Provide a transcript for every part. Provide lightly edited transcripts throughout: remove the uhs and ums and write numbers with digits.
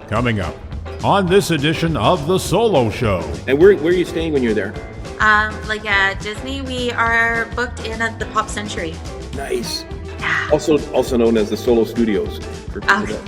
Coming up on this edition of The Solo Show. And where are you staying when you're there? Like at Disney, we are booked in at the Pop Century. Nice. Yeah. Also known as the Solo Studios. For people I did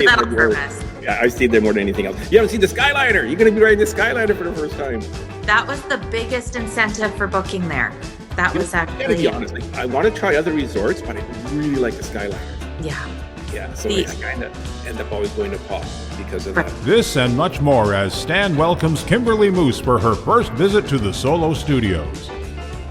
that on purpose. Yeah, I stayed there more than anything else. You haven't seen the Skyliner. You're going to be riding the Skyliner for the first time. That was the biggest incentive for booking there. That was actually... To be honest, I want to try other resorts, but I really like the Skyliner. Yeah. Yeah, so I kind of end up always going to Pop because of that. This and much more as Stan welcomes Kimberlee Moose for her first visit to the Solo Studios.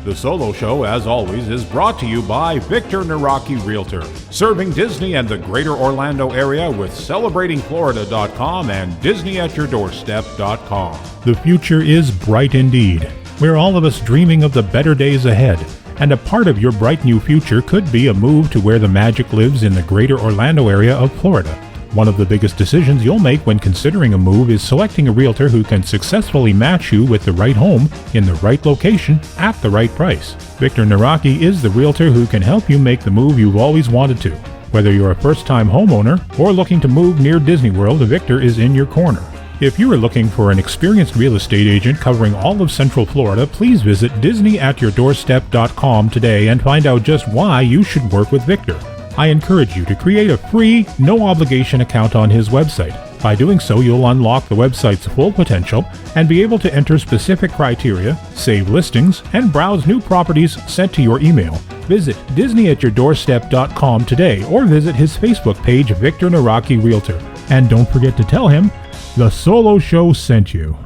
The Solo Show, as always, is brought to you by Victor Naraki Realtor, serving Disney and the greater Orlando area with CelebratingFlorida.com and DisneyAtYourDoorstep.com. The future is bright indeed. We're all of us dreaming of the better days ahead, and a part of your bright new future could be a move to where the magic lives in the greater Orlando area of Florida. One of the biggest decisions you'll make when considering a move is selecting a realtor who can successfully match you with the right home in the right location at the right price. Victor Naraki is the realtor who can help you make the move you've always wanted to. Whether you're a first-time homeowner or looking to move near Disney World, Victor is in your corner. If you are looking for an experienced real estate agent covering all of Central Florida, please visit DisneyAtYourDoorstep.com today and find out just why you should work with Victor. I encourage you to create a free, no-obligation account on his website. By doing so, you'll unlock the website's full potential and be able to enter specific criteria, save listings, and browse new properties sent to your email. Visit DisneyAtYourDoorstep.com today or visit his Facebook page, Victor Naraki Realtor. And don't forget to tell him The Solo Show sent you.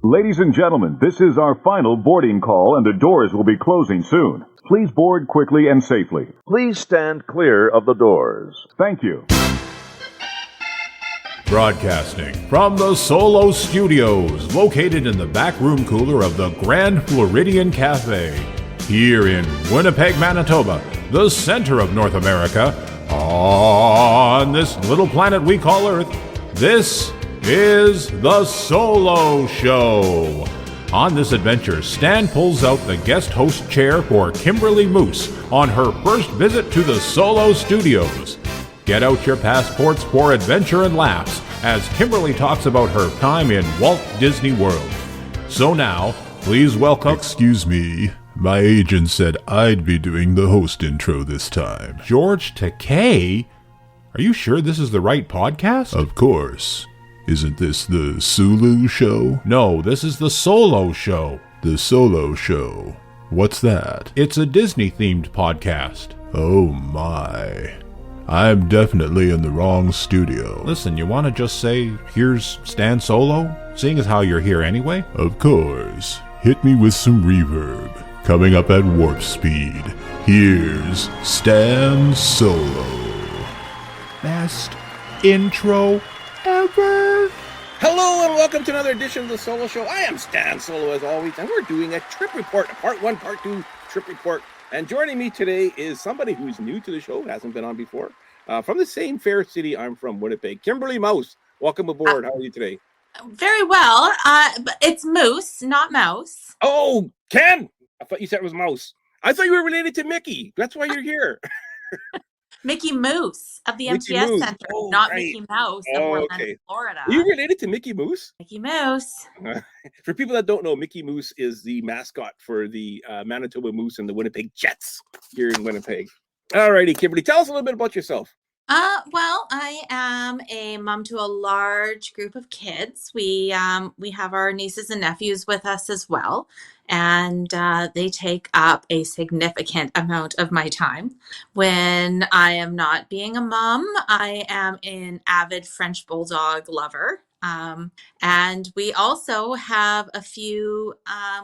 Ladies and gentlemen, this is our final boarding call and the doors will be closing soon. Please board quickly and safely. Please stand clear of the doors. Thank you. Broadcasting from the Solo Studios, located in the back room cooler of the Grand Floridian Cafe, here in Winnipeg, Manitoba, the center of North America, on this little planet we call Earth. This is The Solo Show. On this adventure, Stan pulls out the guest host chair for Kimberlee Moose on her first visit to the Solo Studios. Get out your passports for adventure and laughs as Kimberlee talks about her time in Walt Disney World. So now, please welcome... Excuse me, my agent said I'd be doing the host intro this time. George Takei? Are you sure this is the right podcast? Of course. Isn't this the Sulu Show? No, this is the Solo Show. The Solo Show. What's that? It's a Disney-themed podcast. Oh my. I'm definitely in the wrong studio. Listen, you want to just say, here's Stan Solo? Seeing as how you're here anyway? Of course. Hit me with some reverb. Coming up at warp speed. Here's Stan Solo. Best intro ever. Hello and welcome to another edition of the Solo Show. I am Stan Solo as always, and we're doing a trip report, a part 1, part 2 trip report. And joining me today is somebody who's new to the show, hasn't been on before, from the same fair city I'm from, Winnipeg. Kimberlee Moose, welcome aboard. How are you today? Very well. But it's Moose, not Mouse. Oh, Ken! I thought you said it was Mouse. I thought you were related to Mickey. That's why you're here. Mickey Moose of the Mickey MTS Moose. Center, Oh, not right. Mickey Mouse of Orlando, Okay. Florida. Are you related to Mickey Moose? Mickey Mouse. For people that don't know, Mickey Moose is the mascot for the Manitoba Moose and the Winnipeg Jets here in Winnipeg. All righty, Kimberlee, tell us a little bit about yourself. Well, I am a mom to a large group of kids. We have our nieces and nephews with us as well, and they take up a significant amount of my time. When I am not being a mom, I am an avid French Bulldog lover. And we also have a few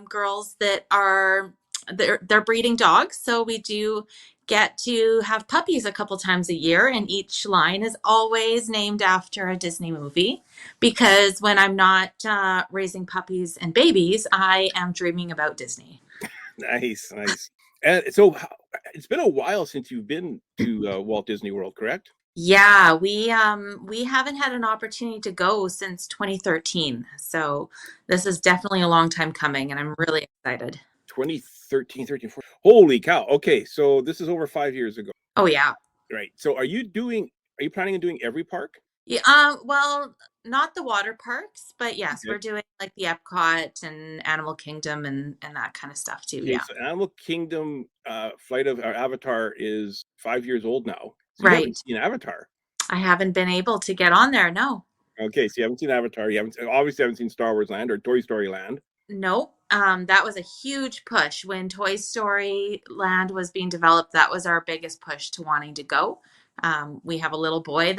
girls that are they're breeding dogs, so we do get to have puppies a couple times a year, and each line is always named after a Disney movie, because when I'm not raising puppies and babies, I am dreaming about Disney. Nice. And so it's been a while since you've been to Walt Disney World, correct? Yeah, we haven't had an opportunity to go since 2013, so this is definitely a long time coming, and I'm really excited. 2013, 14. Holy cow. Okay, so this is over 5 years ago. Oh, yeah. Right. So are you planning on doing every park? Yeah, well, not the water parks, but yes, Okay. we're doing like the Epcot and Animal Kingdom and that kind of stuff too. Okay, Yeah. so Animal Kingdom Flight of Avatar is 5 years old now. So you haven't Right. seen Avatar. I haven't been able to get on there. No. Okay, so you haven't seen Avatar. You haven't seen Star Wars Land or Toy Story Land. Nope. That was a huge push when Toy Story Land was being developed. That was our biggest push to wanting to go. We have a little boy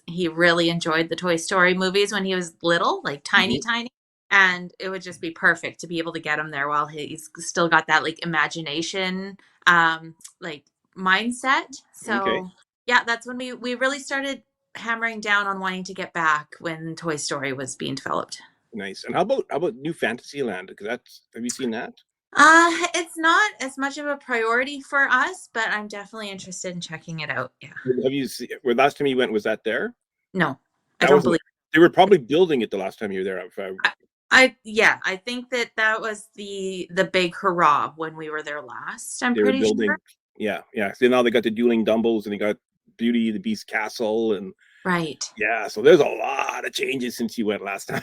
he really enjoyed the Toy Story movies when he was little, like tiny, Mhm. tiny. And it would just be perfect to be able to get him there while he's still got that like imagination, like mindset. Okay, So yeah, that's when we really started hammering down on wanting to get back when Toy Story was being developed. nice. And how about New Fantasyland? Because have you seen that? It's not as much of a priority for us, but I'm definitely interested in checking it out. Yeah. Have you seen? Where last time you went was that there? No, I That don't wasn't. believe. They were probably building it the last time you were there. I I think that was the big hurrah when we were there last. I'm They were pretty building. sure. Yeah, yeah. So now they got the dueling Dumbles and they got Beauty the Beast Castle and Right. yeah. So there's a lot of changes since you went last time.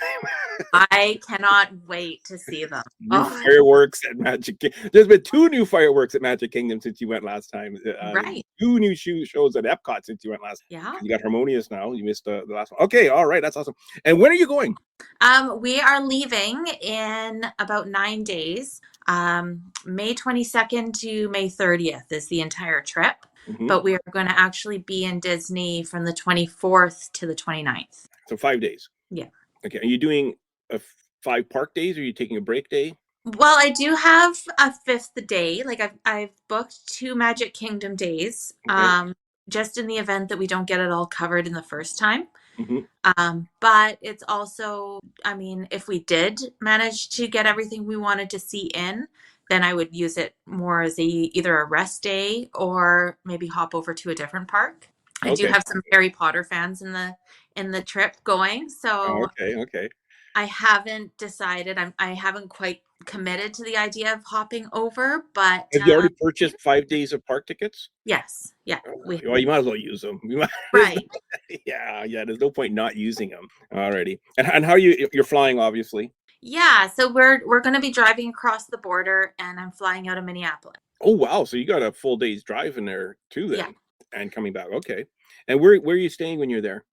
I cannot wait to see them. New Oh, fireworks at There's been two new fireworks at Magic Kingdom since you went last time. right. Two new shows at Epcot since you went last. Yeah. You got Harmonious now. You missed the last one. Okay, all right, that's awesome. And when are you going? We are leaving in about 9 days. May 22nd to May 30th is the entire trip, Mhm. but we are going to actually be in Disney from the 24th to the 29th. So 5 days. Yeah. Okay. Are you doing 5 park days? Or are you taking a break day? Well, I do have a fifth day. Like I've booked 2 Magic Kingdom days, Okay. just in the event that we don't get it all covered in the first time. Hmm. But it's also, I mean, if we did manage to get everything we wanted to see in, then I would use it more as either a rest day or maybe hop over to a different park. I do Okay. have some Harry Potter fans in the trip going, so Okay. Okay. I haven't decided. I haven't quite committed to the idea of hopping over, but Have you already purchased 5 days of park tickets? yes, yeah, we Well, you might as well use them. right. Yeah, yeah. There's no point not using them. Alrighty. And how are you? You're flying, obviously. Yeah, so we're going to be driving across the border, and I'm flying out of Minneapolis. Oh wow! So you got a full day's drive in there too, Yeah. then, and coming back. Okay. And where are you staying when you're there?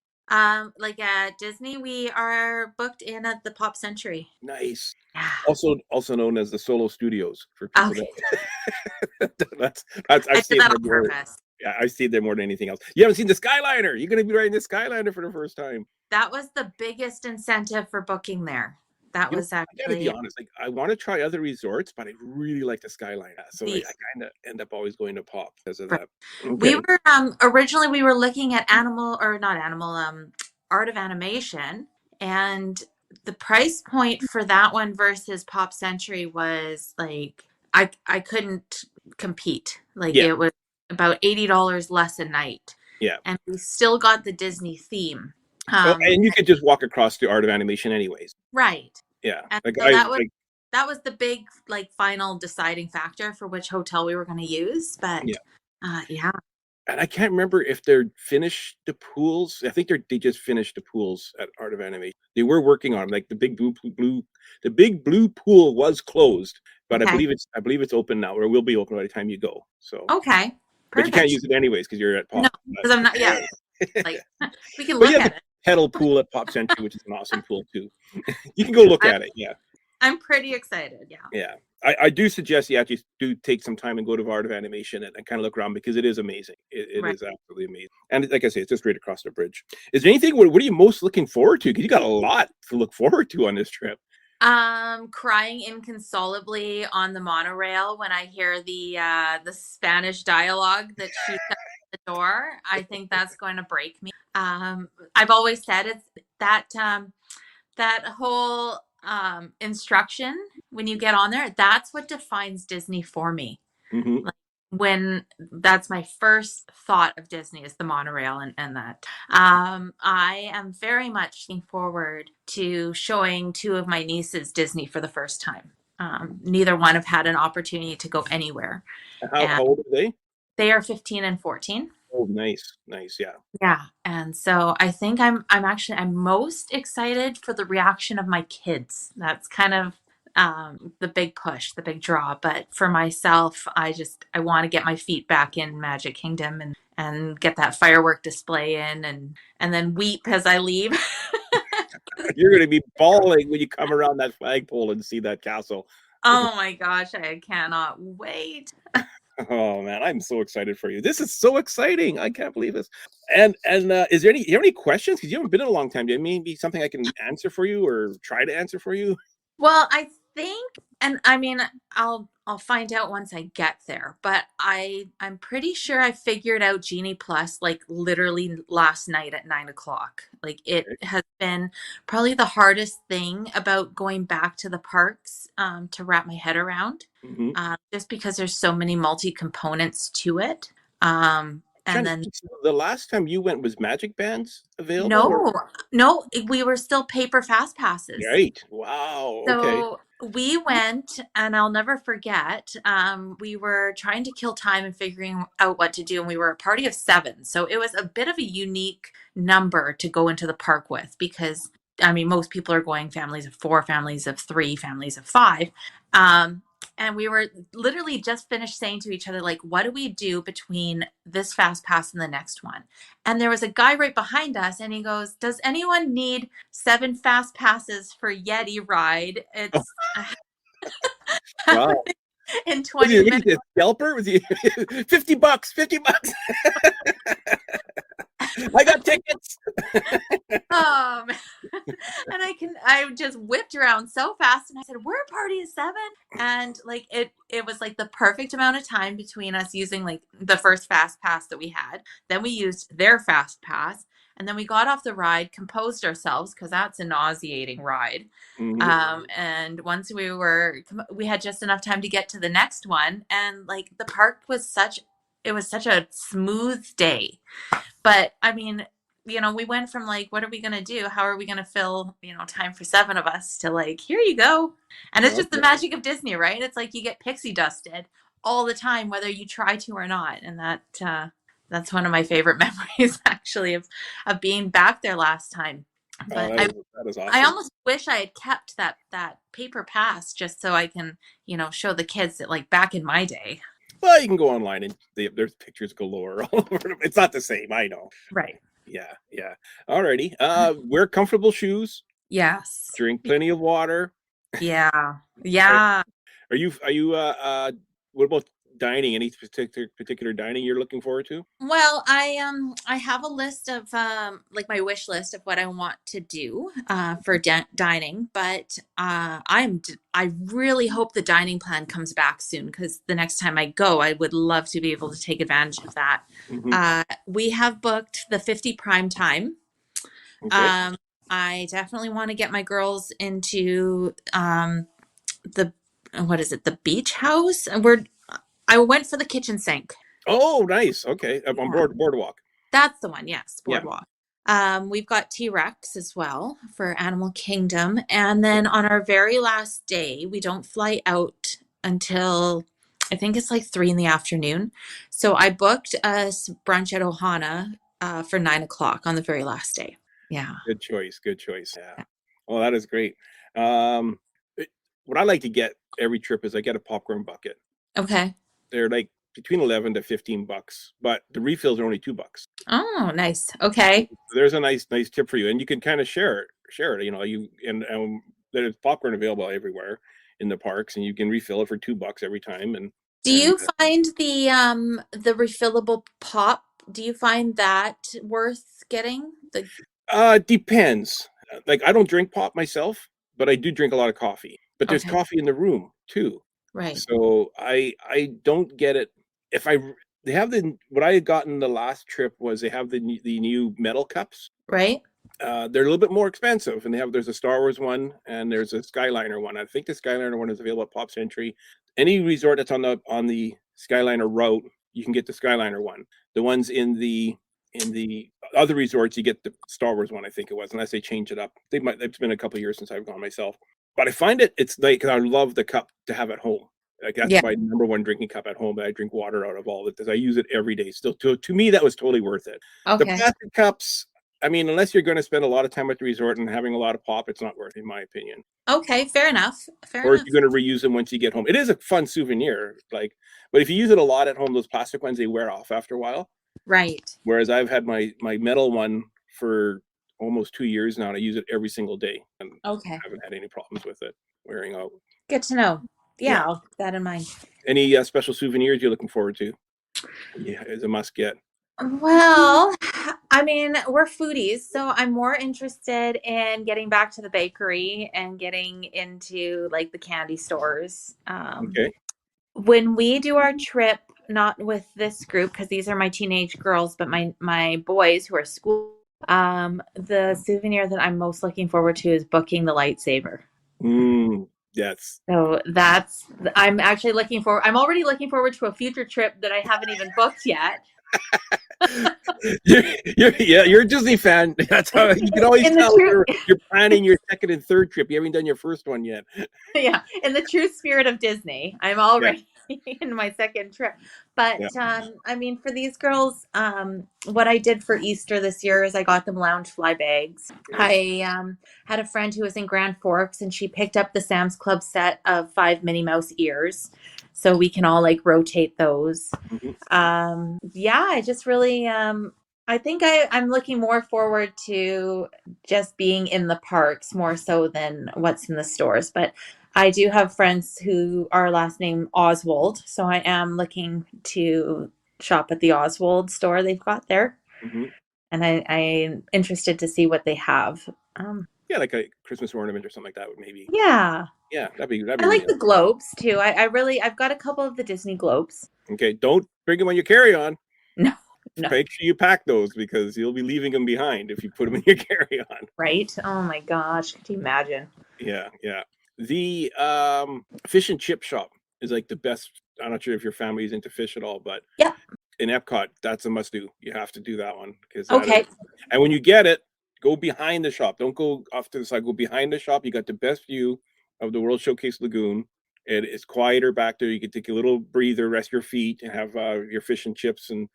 Like at Disney, we are booked in at the Pop Century. Nice. Yeah. Also known as the Solo Studios for people Okay. that that's I I've did stayed that there on more. purpose. Yeah, I've stayed there more than anything else. You haven't seen the Skyliner. You're gonna be riding the Skyliner for the first time. That was the biggest incentive for booking there. That You know, was I gotta be actually honest. Like, I want to try other resorts, but I really like the Skyliner. So the I kind of end up always going to Pop because of right. that. We Okay. were originally we were looking at animal or not animal Art of Animation, and the price point for that one versus Pop Century was like I couldn't compete. Like Yeah. it was about $80 less a night, Yeah. and we still got the Disney theme. Oh, and you could just walk across the Art of Animation anyways. Right. Yeah. And Like so I that was like the big like final deciding factor for which hotel we were going to use. But yeah. yeah, And I can't remember if they're finished the pools. I think they just finished the pools at Art of Animation. They were working on 'em, like the big blue pool was closed, but okay, I believe it's open now or will be open by the time you go. So, okay, but you can't perfect. use it anyways because you're at No, Pop. because I'm not. Yeah, like we can But look yeah, at the it. pedal pool at Pop Century, which is an awesome pool too. You can go look I'm, at it. Yeah. I'm pretty excited. Yeah. Yeah. I do suggest you actually do take some time and go to Art of Animation and kind of look around because it is amazing. It Right. is absolutely amazing. And like I say, it's just right across the bridge. Is there anything, what are you most looking forward to? Because you got a lot to look forward to on this trip. Crying inconsolably on the monorail when I hear the Spanish dialogue that she said at the door. I think that's going to break me. I've always said it's that whole instruction when you get on there, that's what defines Disney for me. Hmm. Like when that's my first thought of Disney is the monorail and that. I am very much looking forward to showing 2 of my nieces Disney for the first time. Neither one have had an opportunity to go anywhere. How And old are they? they are 15 and 14. Oh, nice, nice, yeah. Yeah, and so I think I'm most excited for the reaction of my kids. That's kind of the big push, the big draw. But for myself, I want to get my feet back in Magic Kingdom and get that firework display in and then weep as I leave. You're going to be bawling when you come around that flagpole and see that castle. Oh my gosh, I cannot wait. Oh man, I'm so excited for you. This is so exciting. I can't believe this. And is there you have any questions? Because you haven't been in a long time. Do you have maybe something I can answer for you or try to answer for you? Well, I think, and I mean, I'll find out once I get there, but I'm pretty sure I figured out Genie Plus like literally last night at 9 o'clock. Like it Okay. has been probably the hardest thing about going back to the parks to wrap my head around, Mm-hmm. just because there's so many multi components to it. And then The last time you went was Magic Bands available, or no, no, we were still paper fast passes. right? Wow. Okay. So we went, and I'll never forget. We were trying to kill time and figuring out what to do, and we were a party of 7. So it was a bit of a unique number to go into the park with because, I mean, most people are going families of 4, families of 3, families of 5. And we were literally just finished saying to each other, like, what do we do between this fast pass and the next one? And there was a guy right behind us, and he goes, "Does anyone need 7 fast passes for Yeti ride? Oh, It's wow. in Was 20 he, what minutes." is he, a scalper? Was he $50? $50. I got tickets. Um, and I just whipped around so fast, and I said, "We're a party of 7." And like it was like the perfect amount of time between us using like the first fast pass that we had. Then we used their fast pass, and then we got off the ride, composed ourselves because that's a nauseating ride. Mm-hmm. And once we had just enough time to get to the next one, and like the park was it was such a smooth day. But I mean, we went from like, what are we going to do? How are we going to fill, time for 7 of us to like, here you go. And it's just the Okay. magic of Disney, right? It's like you get pixie dusted all the time, whether you try to or not. And that's one of my favorite memories actually of being back there last time. Oh, But that is I awesome. almost wish I had kept that paper pass just so I can, show the kids that like back in my day. Well, you can go online and there's pictures galore all over them. It's not the same, I know. Right. Yeah, yeah. Alrighty. Wear comfortable shoes. Yes. Drink plenty of water. Yeah. Are, Yeah. are you what about dining? Any particular dining you're looking forward to? Well, I have a list of like my wish list of what I want to do for dining, but I really hope the dining plan comes back soon because the next time I go, I would love to be able to take advantage of that. Mm-hmm. We have booked the 50 prime time. Okay. I definitely want to get my girls into the what is it, the beach house, and I went for the kitchen sink. Oh, nice. Okay. Up on Yeah. boardwalk. That's the one, yes, Yeah. Boardwalk. We've got T-Rex as well for Animal Kingdom. And then on our very last day, we don't fly out until I think it's like 3 in the afternoon. So I booked us brunch at Ohana for 9 o'clock on the very last day. Yeah. Good choice. Good choice. Yeah. Well, that is great. Um, what I like to get every trip is I get a popcorn bucket. Okay. They're like between 11 to $15, but the refills are only $2. Oh, nice. Okay. There's a nice tip for you, and you can kind of share it. There's popcorn available everywhere in the parks, and you can refill it for $2 every time. Do you find the refillable pop, do you find that worth getting? Depends. Like I don't drink pop myself, but I do drink a lot of coffee. But there's Okay. coffee in the room too. Right. So I don't get it. If I they have what I had gotten the last trip was they have the new metal cups. Right. They're a little bit more expensive, and there's a Star Wars one and there's a Skyliner one. I think the Skyliner one is available at Pop Century. Any resort that's on the Skyliner route, you can get the Skyliner one. The ones in the other resorts, you get the Star Wars one. I think it was, unless they change it up. It's been a couple of years since I've gone myself, but I find it's like I love the cup to have at home. Like that's my number one drinking cup at home that I drink water out of all of it because I use it every day. Still, to me, that was totally worth it. The Okay. plastic cups, I mean, unless you're going to spend a lot of time at the resort and having a lot of pop, it's not worth it, in my opinion. Okay, fair enough. Or if you're going to reuse them once you get home. It is a fun souvenir, like, but if you use it a lot at home, those plastic ones, they wear off after a while. Right. Whereas I've had my metal one for almost 2 years now, and I use it every single day, and I haven't had any problems with it wearing out. Good to know. Yeah, I'll keep that in mind. Any special souvenirs you're looking forward to? Yeah, it's a must get. Well, I mean, we're foodies, so I'm more interested in getting back to the bakery and getting into like the candy stores. Okay. When we do our trip, not with this group because these are my teenage girls, but my boys who are school. The souvenir that I'm most looking forward to is booking the lightsaber. Yes. So I'm actually I'm already looking forward to a future trip that I haven't even booked yet. You're a Disney fan. That's how you can always tell you're planning your second and third trip. You haven't done your first one yet. Yeah, in the true spirit of Disney, I'm already in my second trip. But I mean, for these girls, what I did for Easter this year is I got them Loungefly bags. I had a friend who was in Grand Forks, and she picked up the Sam's Club set of 5 Minnie Mouse ears, so we can all like rotate those. I just really I think I'm looking more forward to just being in the parks more so than what's in the stores. But I do have friends who are last name Oswald, so I am looking to shop at the Oswald store they've got there. And I'm interested to see what they have. Like a Christmas ornament or something like that would maybe. Yeah, that'd be. I like the globes too. I've got a couple of the Disney globes. Okay, don't bring them on your carry-on. No. Make sure you pack those because you'll be leaving them behind if you put them in your carry-on. Right? Oh my gosh, could you imagine? Yeah. The fish and chip shop is like the best. I'm not sure if your family is into fish at all, but in Epcot, that's a must-do. You have to do that one because and when you get it, go behind the shop. Don't go off to the side. Go behind the shop. You got the best view of the World Showcase Lagoon. It's quieter back there. You can take a little breather, rest your feet, and have your fish and chips and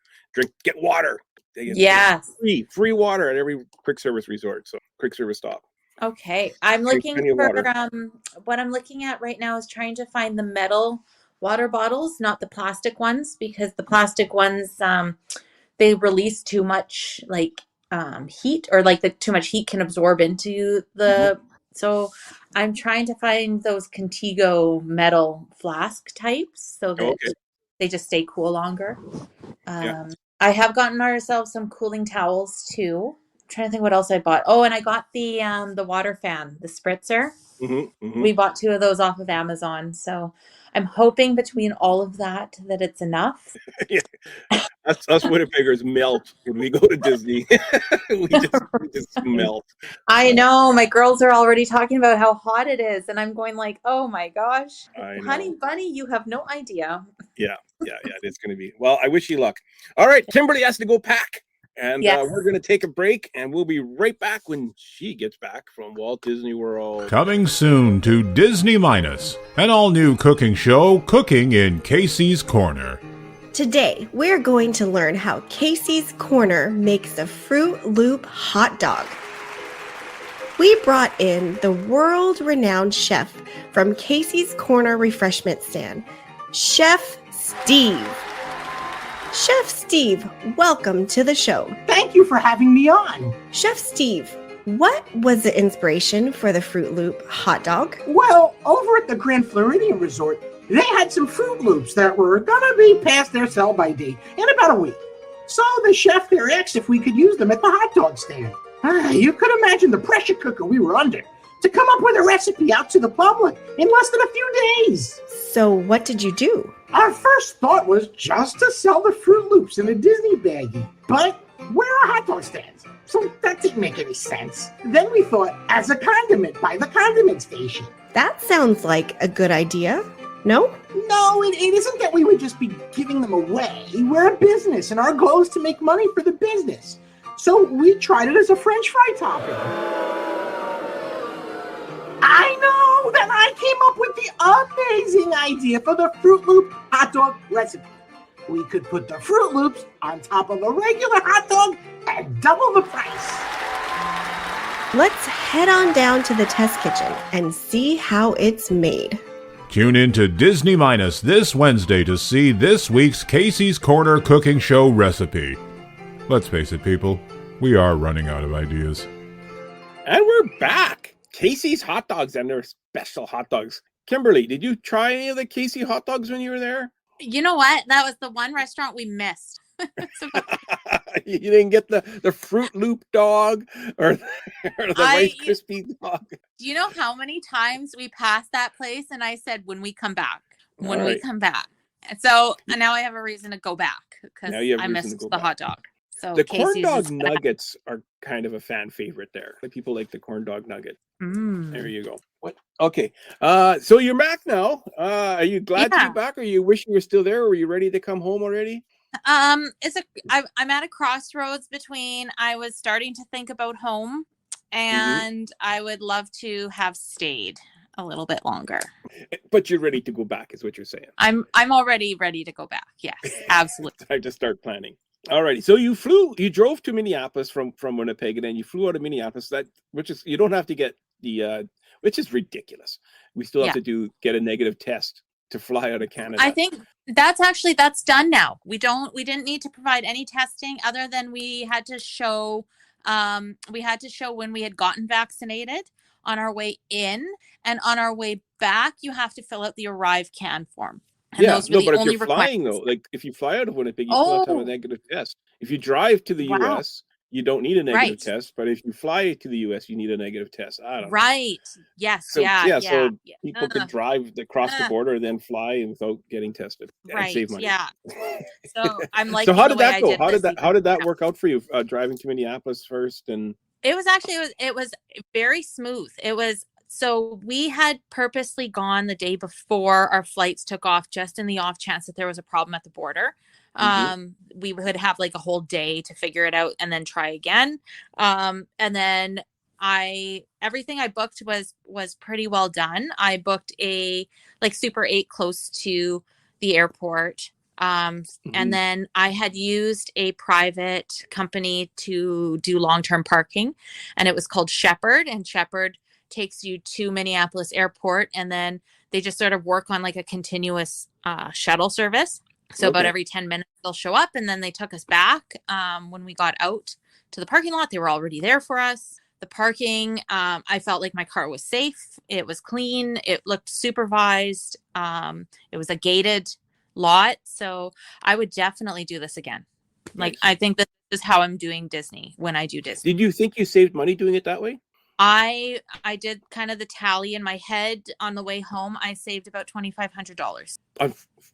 get water. Yes. Free water at every quick service resort. So quick service stop. Okay. I'm looking for what I'm looking at right now is trying to find the metal water bottles, not the plastic ones, because the plastic ones they release too much like heat, or like too much heat can absorb into the so I'm trying to find those Contigo metal flask types so that they just stay cool longer. I have gotten ourselves some cooling towels too. I'm trying to think what else I bought. Oh, and I got the water fan, the spritzer. We bought 2 of those off of Amazon. So I'm hoping between all of that it's enough. Us Winnipeggers melt when we go to Disney. we just melt. I know. My girls are already talking about how hot it is. And I'm going like, oh my gosh. Honey bunny, you have no idea. Yeah. It's going to be. Well, I wish you luck. All right. Kimberlee has to go pack. And we're going to take a break. And we'll be right back when she gets back from Walt Disney World. Coming soon to Disney Minus, an all-new cooking show, Cooking in Casey's Corner. Today, we're going to learn how Casey's Corner makes a Fruit Loop hot dog. We brought in the world-renowned chef from Casey's Corner refreshment stand, Chef Steve. Chef Steve, welcome to the show. Thank you for having me on. Chef Steve, what was the inspiration for the Fruit Loop hot dog? Well, over at the Grand Floridian Resort, they had some Fruit Loops that were going to be past their sell-by date in about a week. So the chef there asked if we could use them at the hot dog stand. You could imagine the pressure cooker we were under to come up with a recipe out to the public in less than a few days. So what did you do? Our first thought was just to sell the Fruit Loops in a Disney baggie. But where are hot dog stands? So that didn't make any sense. Then we thought as a condiment by the condiment station. That sounds like a good idea. No? No, it isn't that we would just be giving them away. We're a business, and our goal is to make money for the business. So we tried it as a French fry topping. I So then I came up with the amazing idea for the Fruit Loop hot dog recipe. We could put the Fruit Loops on top of a regular hot dog and double the price. Let's head on down to the test kitchen and see how it's made. Tune in to Disney Minus this Wednesday to see this week's Casey's Corner cooking show recipe. Let's face it, people, we are running out of ideas. And we're back. Casey's hot dogs and their special hot dogs. Kimberlee, did you try any of the Casey hot dogs when you were there? You know what? That was the one restaurant we missed. You didn't get the Fruit Loop dog or the Rice Krispie dog? Do you know how many times we passed that place and I said, when we come back, we come back. And so now I have a reason to go back because I missed the hot dog. So the corn dog nuggets are kind of a fan favorite there. People like the corn dog nugget. There you go. What? Okay. So you're back now. Are you glad to be back? Or you wish you were still there? Or were you ready to come home already? I'm at a crossroads between I was starting to think about home and I would love to have stayed a little bit longer. But you're ready to go back is what you're saying. I'm already ready to go back. Yes, absolutely. Time to start planning. Alrighty. So you drove to Minneapolis from Winnipeg, and then you flew out of Minneapolis. Which is you don't have to get which is ridiculous. We still have to get a negative test to fly out of Canada. I think that's done now. We didn't need to provide any testing other than we had to show when we had gotten vaccinated on our way in, and on our way back you have to fill out the ArriveCAN form. And those were the only if you're flying though, like if you fly out of Winnipeg, you still have to have a negative test. If you drive to the US, you don't need a negative test, but if you fly to the US, you need a negative test. I don't know. Right. Yes. So, so people could drive across the border and then fly without getting tested and save money. Yeah. So I'm like, so how did that go? How did that work out for you? Driving to Minneapolis first, and it was very smooth. So we had purposely gone the day before our flights took off, just in the off chance that there was a problem at the border. We would have like a whole day to figure it out and then try again. And then everything I booked was pretty well done. I booked a Super 8 close to the airport. And then I had used a private company to do long-term parking, and it was called Shepherd, and Shepherd takes you to Minneapolis airport, and then they just sort of work on like a continuous shuttle service. So about every 10 minutes they'll show up, and then they took us back. When we got out to the parking lot, they were already there for us. The parking, I felt like my car was safe. It was clean. It looked supervised. It was a gated lot. So I would definitely do this again. Nice. I think this is how I'm doing Disney when I do Disney. Did you think you saved money doing it that way? I did kind of the tally in my head on the way home. I saved about $2,500.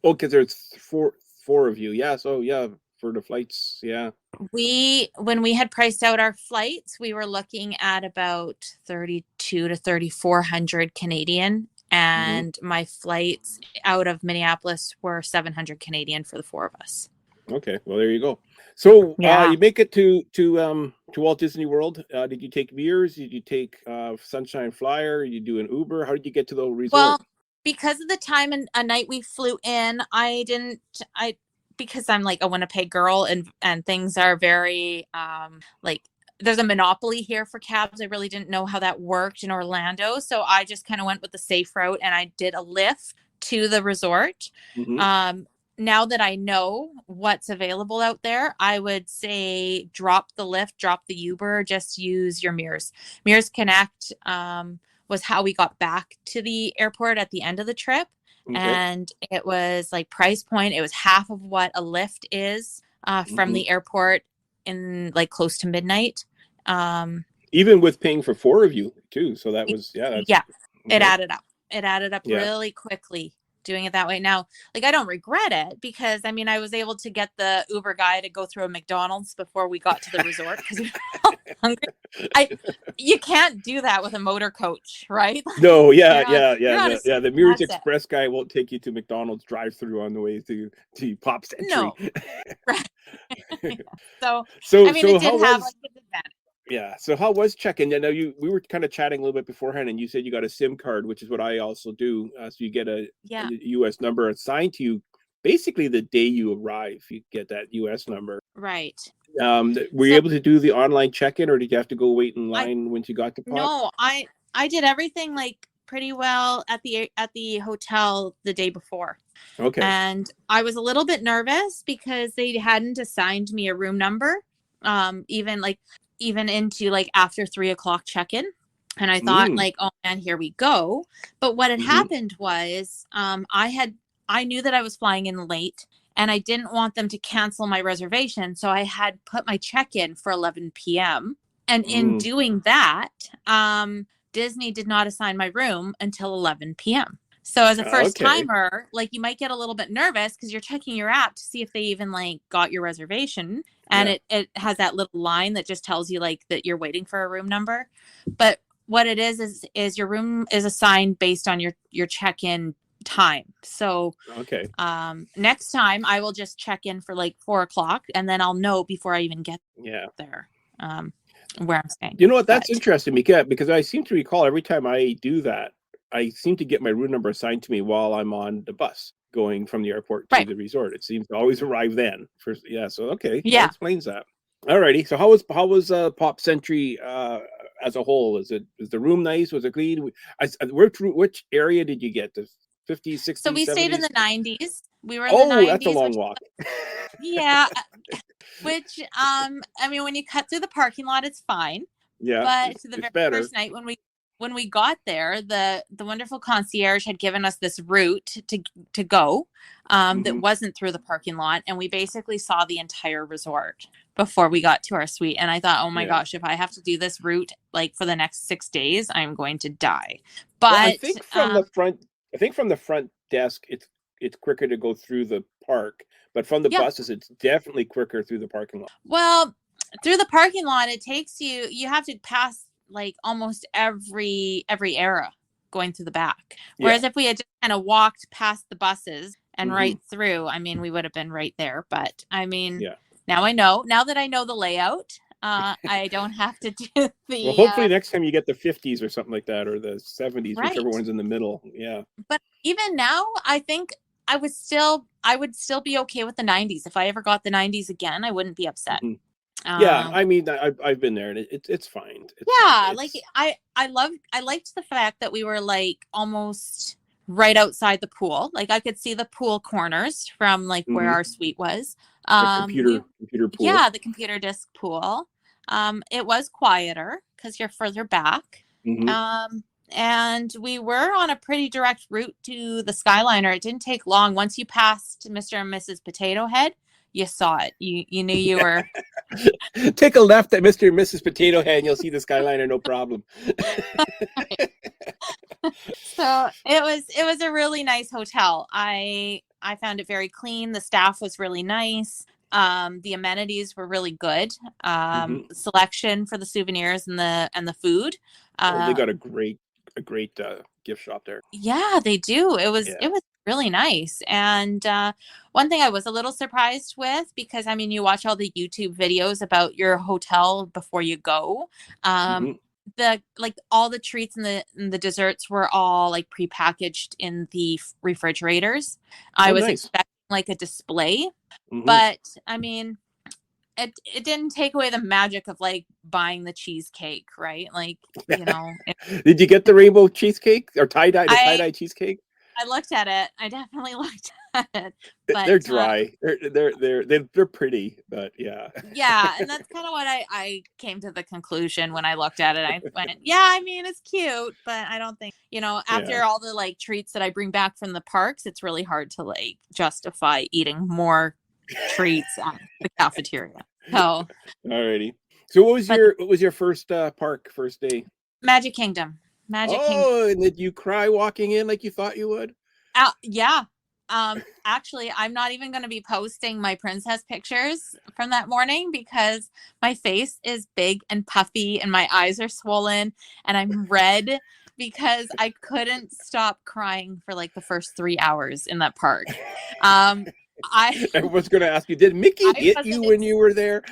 Because there's four of you. Yeah. So yeah, for the flights. Yeah. When we had priced out our flights, we were looking at about 3,200 to 3,400 Canadian, and my flights out of Minneapolis were 700 Canadian for the four of us. Okay. Well, there you go. So you make it to Walt Disney World. Did you take Mears? Did you take Sunshine Flyer? Did you do an Uber? How did you get to the resort? Well, because of the time and a night we flew in, because I'm like a Winnipeg girl, and things are very there's a monopoly here for cabs. I really didn't know how that worked in Orlando, so I just kind of went with the safe route, and I did a Lyft to the resort. Now that I know what's available out there, I would say drop the Lyft, drop the Uber, just use your Mears. Mears Connect was how we got back to the airport at the end of the trip. And it was like price point. It was half of what a Lyft is from the airport in like close to midnight. Even with paying for four of you too. So that was, it added up. It added up really quickly doing it that way. Now, I don't regret it, because I mean, I was able to get the Uber guy to go through a McDonald's before we got to the resort because we were hungry. You can't do that with a motor coach, right? No, the Mears Express guy won't take you to McDonald's drive-through on the way to Pop Century. No. Right. So I mean, it did have an advantage. Yeah. So how was check-in? I know we were kind of chatting a little bit beforehand, and you said you got a SIM card, which is what I also do. So you get a Yeah. U.S. number assigned to you basically the day you arrive. You get that U.S. number. Right. Were you able to do the online check-in, or did you have to go wait in I line once you got to POC? No, I did everything like pretty well at the hotel the day before. Okay. And I was a little bit nervous because they hadn't assigned me a room number, even into like after 3:00 check-in. And I thought like, oh man, here we go. But what had happened was I knew that I was flying in late, and I didn't want them to cancel my reservation. So I had put my check-in for 11 p.m. And in doing that, Disney did not assign my room until 11 p.m. So as a first timer, like you might get a little bit nervous because you're checking your app to see if they even like got your reservation. And it has that little line that just tells you like that you're waiting for a room number. But what it is your room is assigned based on your check-in time. So next time I will just check in for like 4:00, and then I'll know before I even get there where I'm staying. You know what? That's interesting, Mika, because I seem to recall every time I do that, I seem to get my room number assigned to me while I'm on the bus going from the airport to the resort. It seems to always arrive then. First, so that explains that. Alrighty. So how was Pop Century as a whole? Was the room nice? Was it clean? Which area did you get? The 50s, 60s, so we 70s? stayed in the 90s. We were in the 90s. That's a long walk. Yeah. Which I mean, when you cut through the parking lot, it's fine. Yeah. But the very first night when we got there, the wonderful concierge had given us this route to go that wasn't through the parking lot, and we basically saw the entire resort before we got to our suite. And I thought, oh my gosh, if I have to do this route like for the next 6 days, I'm going to die. But I think from the front desk, it's quicker to go through the park, but from the buses, it's definitely quicker through the parking lot. Well, through the parking lot, it takes you have to pass like almost every era going through the back. Whereas if we had just kind of walked past the buses and right through, I mean, we would have been right there. But I mean, now that I know the layout, I don't have to do the... Well, hopefully next time you get the 50s or something like that, or the 70s, whichever one's in the middle. Yeah. But even now, I think I would still be okay with the 90s. If I ever got the 90s again, I wouldn't be upset. I mean, I've been there, and it's fine. Like I liked the fact that we were like almost right outside the pool. Like I could see the pool corners from like where our suite was. The computer pool. Yeah, the computer disc pool. It was quieter because you're further back. And we were on a pretty direct route to the Skyliner. It didn't take long. Once you passed Mr. and Mrs. Potato Head, you saw it. You knew you were... Take a left at Mr. and Mrs. Potato Head and you'll see the Skyliner, no problem. So it was a really nice hotel. I found it very clean. The staff was really nice. The amenities were really good. Selection for the souvenirs and the food. They got a great gift shop there. Yeah, they do. It was really nice. And one thing I was a little surprised with, because I mean, you watch all the YouTube videos about your hotel before you go. All the treats and the desserts were all like prepackaged in the refrigerators. I was expecting like a display, but I mean, it didn't take away the magic of like buying the cheesecake, right? Like, you know. Did you get the rainbow cheesecake or tie-dye cheesecake? I looked at it. I definitely looked at it. But they're dry. They're pretty, but yeah. Yeah, and that's kind of what I came to the conclusion when I looked at it. I went, yeah, I mean, it's cute, but I don't think, after all the like treats that I bring back from the parks, it's really hard to like justify eating more treats at the cafeteria. So alrighty. So what was your first day? Magic Kingdom. Kingdom. And did you cry walking in like you thought you would? Yeah. Actually, I'm not even going to be posting my princess pictures from that morning because my face is big and puffy and my eyes are swollen and I'm red because I couldn't stop crying for like the first 3 hours in that park. I was going to ask you, did Mickey hit you when you were there?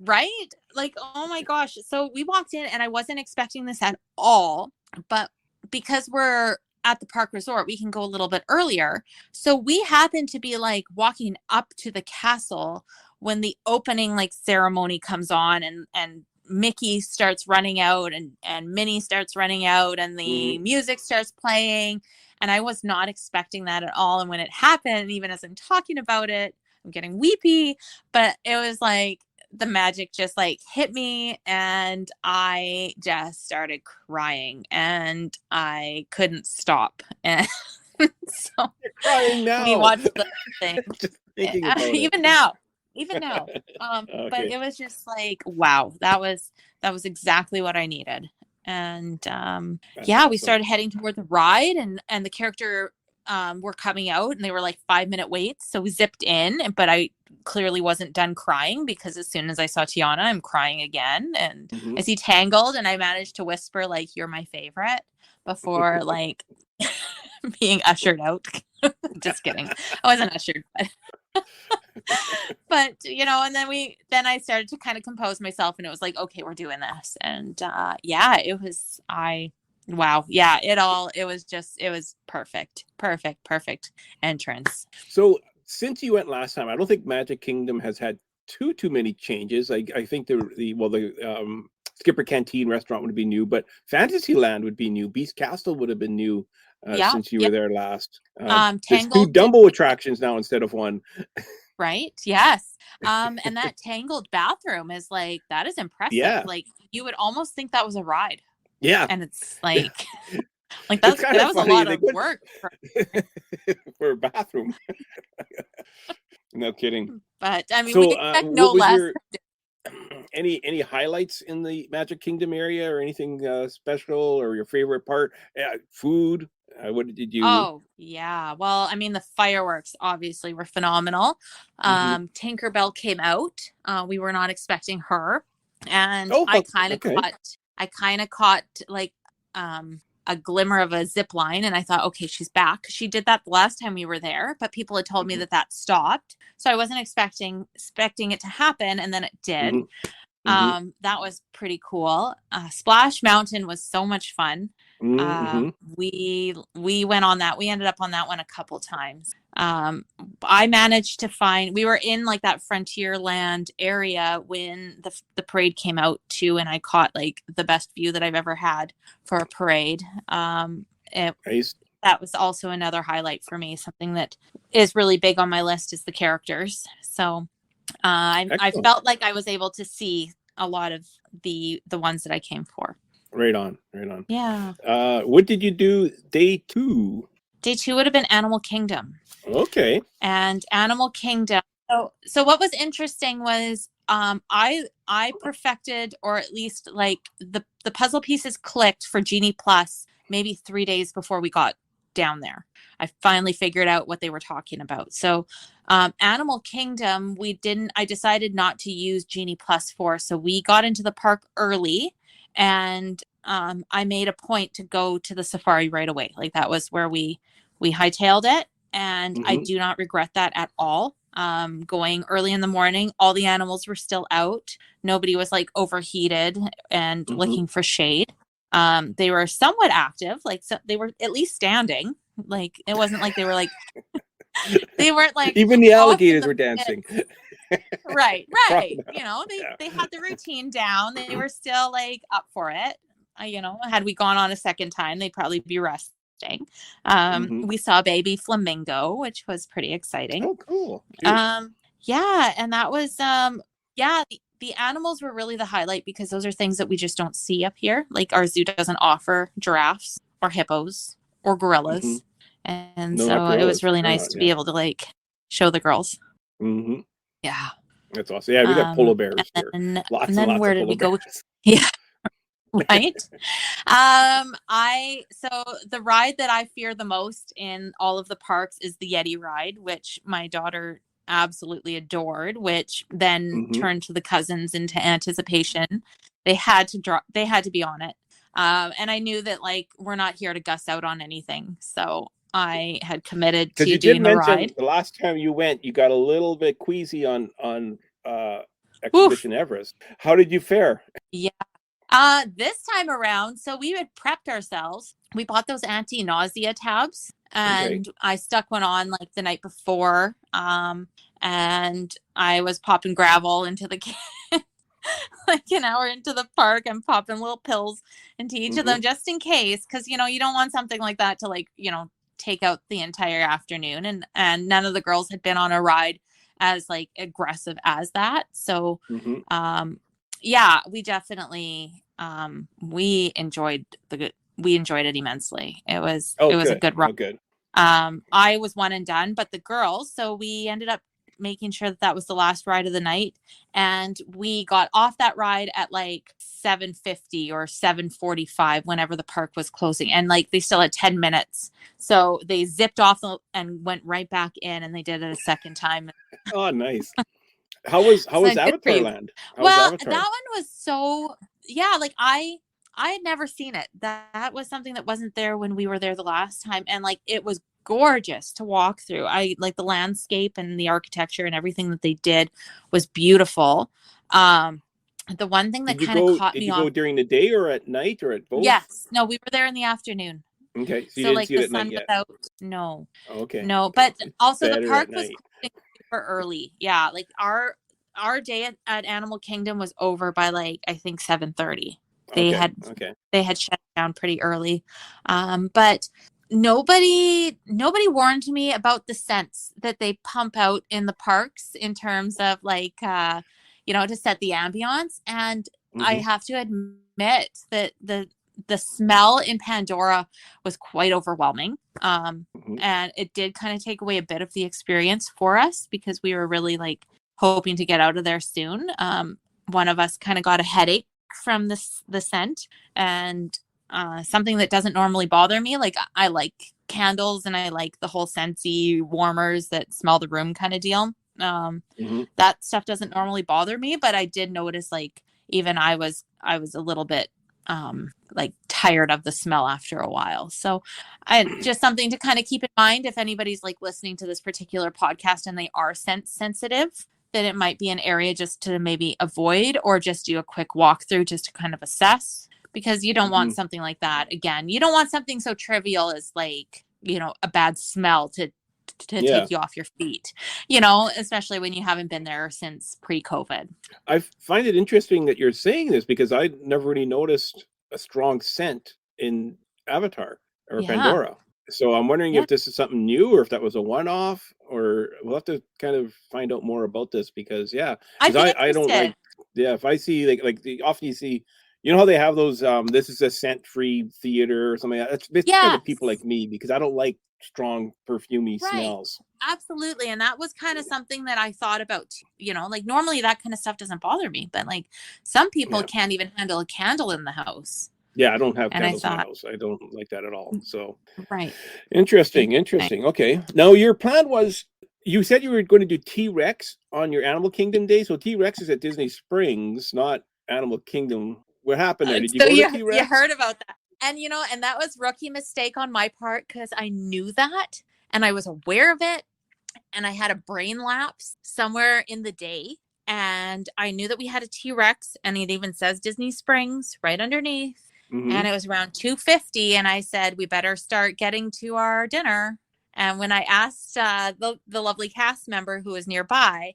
Right? Like, oh my gosh. So we walked in and I wasn't expecting this at all, but because we're at the park resort, we can go a little bit earlier. So we happened to be like walking up to the castle when the opening like ceremony comes on, and Mickey starts running out, and Minnie starts running out, and the music starts playing. And I was not expecting that at all. And when it happened, even as I'm talking about it, I'm getting weepy, but it was like the magic just like hit me, and I just started crying and I couldn't stop. And so You're crying now. we watched the thing. Just thinking about it. even now. But Okay. it was just like, wow, that was exactly what I needed. And That's we awesome. started heading toward the ride, and the character were coming out, and they were like 5-minute waits. So we zipped in, but I clearly wasn't done crying, because as soon as I saw Tiana, I'm crying again. And I see Tangled, and I managed to whisper like, "You're my favorite," before like being ushered out. Just kidding. I wasn't ushered, but and then I started to kind of compose myself, and it was like, okay, we're doing this. And it was perfect entrance. So since you went last time, I don't think Magic Kingdom has had too many changes. I think the Skipper Canteen restaurant would be new, but Fantasyland would be new. Beast Castle would have been new since you were there last. There's 2 Dumbo attractions now instead of 1. Right. Yes. And that Tangled bathroom is like, that is impressive. Yeah. Like, you would almost think that was a ride. Yeah. And it's like, that was a lot of work for a bathroom. No kidding. But I mean, we expect no less. Any highlights in the Magic Kingdom area, or anything special, or your favorite part? Food? What did you? Oh yeah. Well, I mean, the fireworks obviously were phenomenal. Tinkerbell came out. We were not expecting her, and I kind of caught like a glimmer of a zip line, and I thought, okay, she's back. She did that the last time we were there, but people had told me that stopped, so I wasn't expecting it to happen, and then it did. That was pretty cool. Splash Mountain was so much fun. We went on that. We ended up on that one a couple times. I managed to find, we were in like that Frontierland area when the parade came out too, and I caught like the best view that I've ever had for a parade. That was also another highlight for me. Something that is really big on my list is the characters. So I felt like I was able to see a lot of the ones that I came for. Right on. Yeah. What did you do day 2? Day 2 would have been Animal Kingdom. Okay. And Animal Kingdom. So what was interesting was I perfected, or at least like the puzzle pieces clicked for Genie Plus maybe 3 days before we got down there. I finally figured out what they were talking about. So Animal Kingdom, I decided not to use Genie Plus for, so we got into the park early, and I made a point to go to the safari right away. Like, that was where we hightailed it, and I do not regret that at all. Going early in the morning, all the animals were still out. Nobody was like overheated and looking for shade. They were somewhat active, like, so they were at least standing. Like, it wasn't like they were like they weren't like, even the alligators were dancing. right. They had the routine down. They were still like up for it. Had we gone on a second time, they'd probably be resting. We saw a baby flamingo, which was pretty exciting. Oh, cool. And that was the animals were really the highlight, because those are things that we just don't see up here. Like, our zoo doesn't offer giraffes or hippos or gorillas. And so it was really nice to be able to like show the girls. Yeah. That's awesome. Yeah, we got polar bears here. And then where did we go? Yeah. Right. So the ride that I fear the most in all of the parks is the Yeti ride, which my daughter absolutely adored, which then turned to the cousins into anticipation. They had to be on it. And I knew that like, we're not here to guss out on anything. So I had committed to doing the ride. The last time you went, you got a little bit queasy on Expedition Everest. How did you fare? Yeah. This time around, so we had prepped ourselves. We bought those anti-nausea tabs, and I stuck one on like the night before. And I was popping gravel into the like an hour into the park and popping little pills into each of them just in case, because you don't want something like that to like take out the entire afternoon. And none of the girls had been on a ride as like aggressive as that. So yeah, we definitely we enjoyed it immensely. It was a good ride. Oh, good. I was one and done, but the girls, so we ended up making sure that was the last ride of the night, and we got off that ride at like 7:50 or 7:45 whenever the park was closing, and like they still had 10 minutes, so they zipped off and went right back in, and they did it a second time. Oh, nice. How was Avatar Land? That one was so, yeah, like I had never seen it. That was something that wasn't there when we were there the last time, and like it was gorgeous to walk through. I like the landscape and the architecture and everything that they did was beautiful. The one thing that kind of caught me off. Did you go during the day or at night or at both? Yes. No, we were there in the afternoon. Okay. So you didn't like see it the at sun night yet? was out. No. Okay. No, but also the park was night. super early. Yeah, like our day at Animal Kingdom was over by like I think 7:30. They had shut down pretty early. But nobody warned me about the scents that they pump out in the parks in terms of like to set the ambiance. And I have to admit that the smell in Pandora was quite overwhelming. And it did kind of take away a bit of the experience for us because we were really like hoping to get out of there soon. One of us kind of got a headache from the scent, and something that doesn't normally bother me. Like I like candles and I like the whole scentsy warmers that smell the room kind of deal. That stuff doesn't normally bother me, but I did notice like even I was a little bit like tired of the smell after a while. So just something to kind of keep in mind if anybody's like listening to this particular podcast and they are scent sensitive, that it might be an area just to maybe avoid or just do a quick walkthrough just to kind of assess, because you don't want something like that. Again, you don't want something so trivial as like, a bad smell to take you off your feet, especially when you haven't been there since pre-COVID. I find it interesting that you're saying this because I never really noticed a strong scent in Avatar or Pandora. So I'm wondering if this is something new or if that was a one-off, or we'll have to kind of find out more about this because I don't like, if I see like often you see, how they have those, this is a scent-free theater or something like that. It's kind of people like me because I don't like strong perfumey smells. Absolutely. And that was kind of something that I thought about, like normally that kind of stuff doesn't bother me, but like some people can't even handle a candle in the house. Yeah, I don't have candles in my house. I don't like that at all. So Interesting. Okay. Now your plan was, you said you were going to do T-Rex on your Animal Kingdom day. So T-Rex is at Disney Springs, not Animal Kingdom. What happened there? Did you go to T-Rex? You heard about that. And, and that was rookie mistake on my part because I knew that and I was aware of it. And I had a brain lapse somewhere in the day. And I knew that we had a T-Rex, and it even says Disney Springs right underneath. And it was around 2:50. And I said, we better start getting to our dinner. And when I asked the lovely cast member who was nearby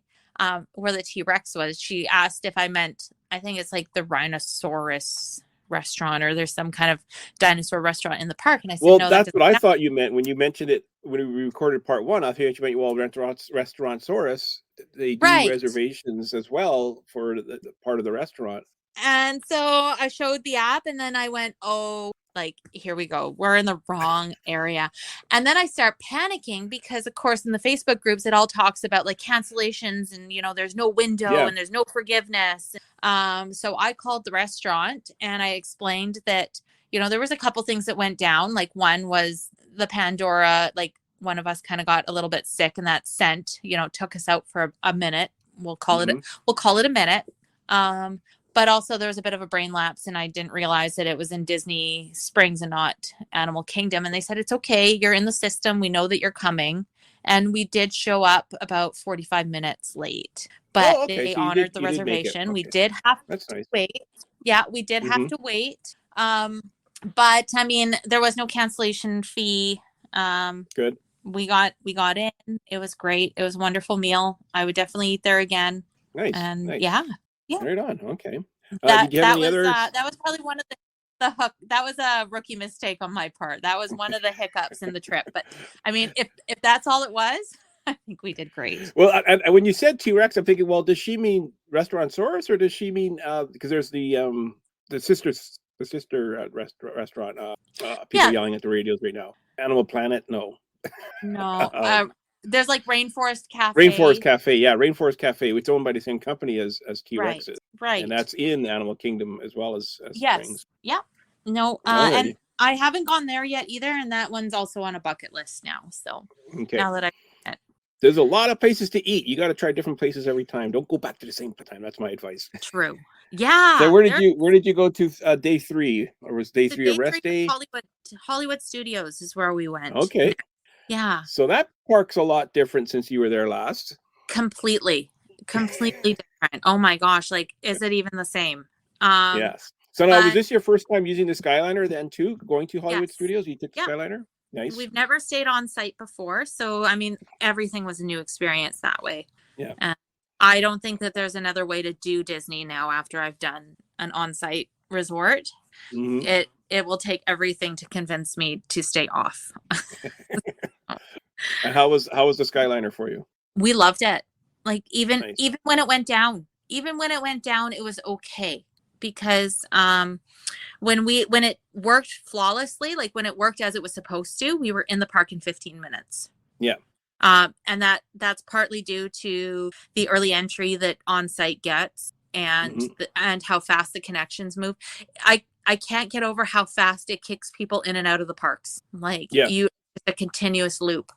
where the T-Rex was, she asked if I meant, I think it's like the Rhinoceros restaurant, or there's some kind of dinosaur restaurant in the park. And I said, no, that's what I thought you meant when you mentioned it when we recorded part one. I thought you meant, Restaurantosaurus. They do reservations as well for the part of the restaurant. And so I showed the app, and then I went, oh, like, here we go. We're in the wrong area. And then I start panicking because, of course, in the Facebook groups, it all talks about like cancellations and, there's no window and there's no forgiveness. So I called the restaurant and I explained that, there was a couple things that went down. Like one was the Pandora, like one of us kind of got a little bit sick, and that scent, took us out for a minute. We'll call it a minute. But also there was a bit of a brain lapse, and I didn't realize that it was in Disney Springs and not Animal Kingdom. And they said, it's okay. You're in the system. We know that you're coming. and we did show up about 45 minutes late, but Oh, okay. they So honored the you did make it. reservation. We Okay. did have That's to nice. wait. Yeah, we did have Mhm. to wait. But I mean, there was no cancellation fee. Good. We got in. It was great. It was a wonderful meal. I would definitely eat there again. Nice. And Nice. yeah. Right on. Okay. That Did you have that any was other? that was probably one of the hook. That was a rookie mistake on my part. That was one of the hiccups in the trip. But I mean, if that's all it was, I think we did great. Well, when you said T-Rex, I'm thinking, well, does she mean Restaurantsaurus, or does she mean because there's the sister restaurant people Yeah. yelling at the radios right now. Animal Planet, no. No. Um, There's like Rainforest Cafe. Rainforest Cafe, yeah, Rainforest Cafe. It's owned by the same company as T-Rex is, Right. and that's in Animal Kingdom as well as Yes. Springs. Yeah. No. Alrighty. And I haven't gone there yet either, and that one's also on a bucket list now. So Okay. now that I There's a lot of places to eat. You got to try different places every time. Don't go back to the same time. That's my advice. True. Yeah. So where did you go to day 3, or was day 3 a rest day? Hollywood Studios is where we went. Okay. Yeah. So that park's a lot different since you were there last. Completely different. Oh my gosh. Like, is it even the same? Yes. So now, was this your first time using the Skyliner then too, going to Hollywood Yes. Studios? You took the Yep. Skyliner? Nice. We've never stayed on site before. So, I mean, everything was a new experience that way. Yeah. And I don't think that there's another way to do Disney now after I've done an on-site resort. Mhm. It will take everything to convince me to stay off. And how was the Skyliner for you? We loved it. Like even Nice. when it went down, it was okay because when it worked flawlessly, like when it worked as it was supposed to, we were in the park in 15 minutes. Yeah. And that's partly due to the early entry that on-site gets and and how fast the connections move. I can't get over how fast it kicks people in and out of the parks. Like a continuous loop.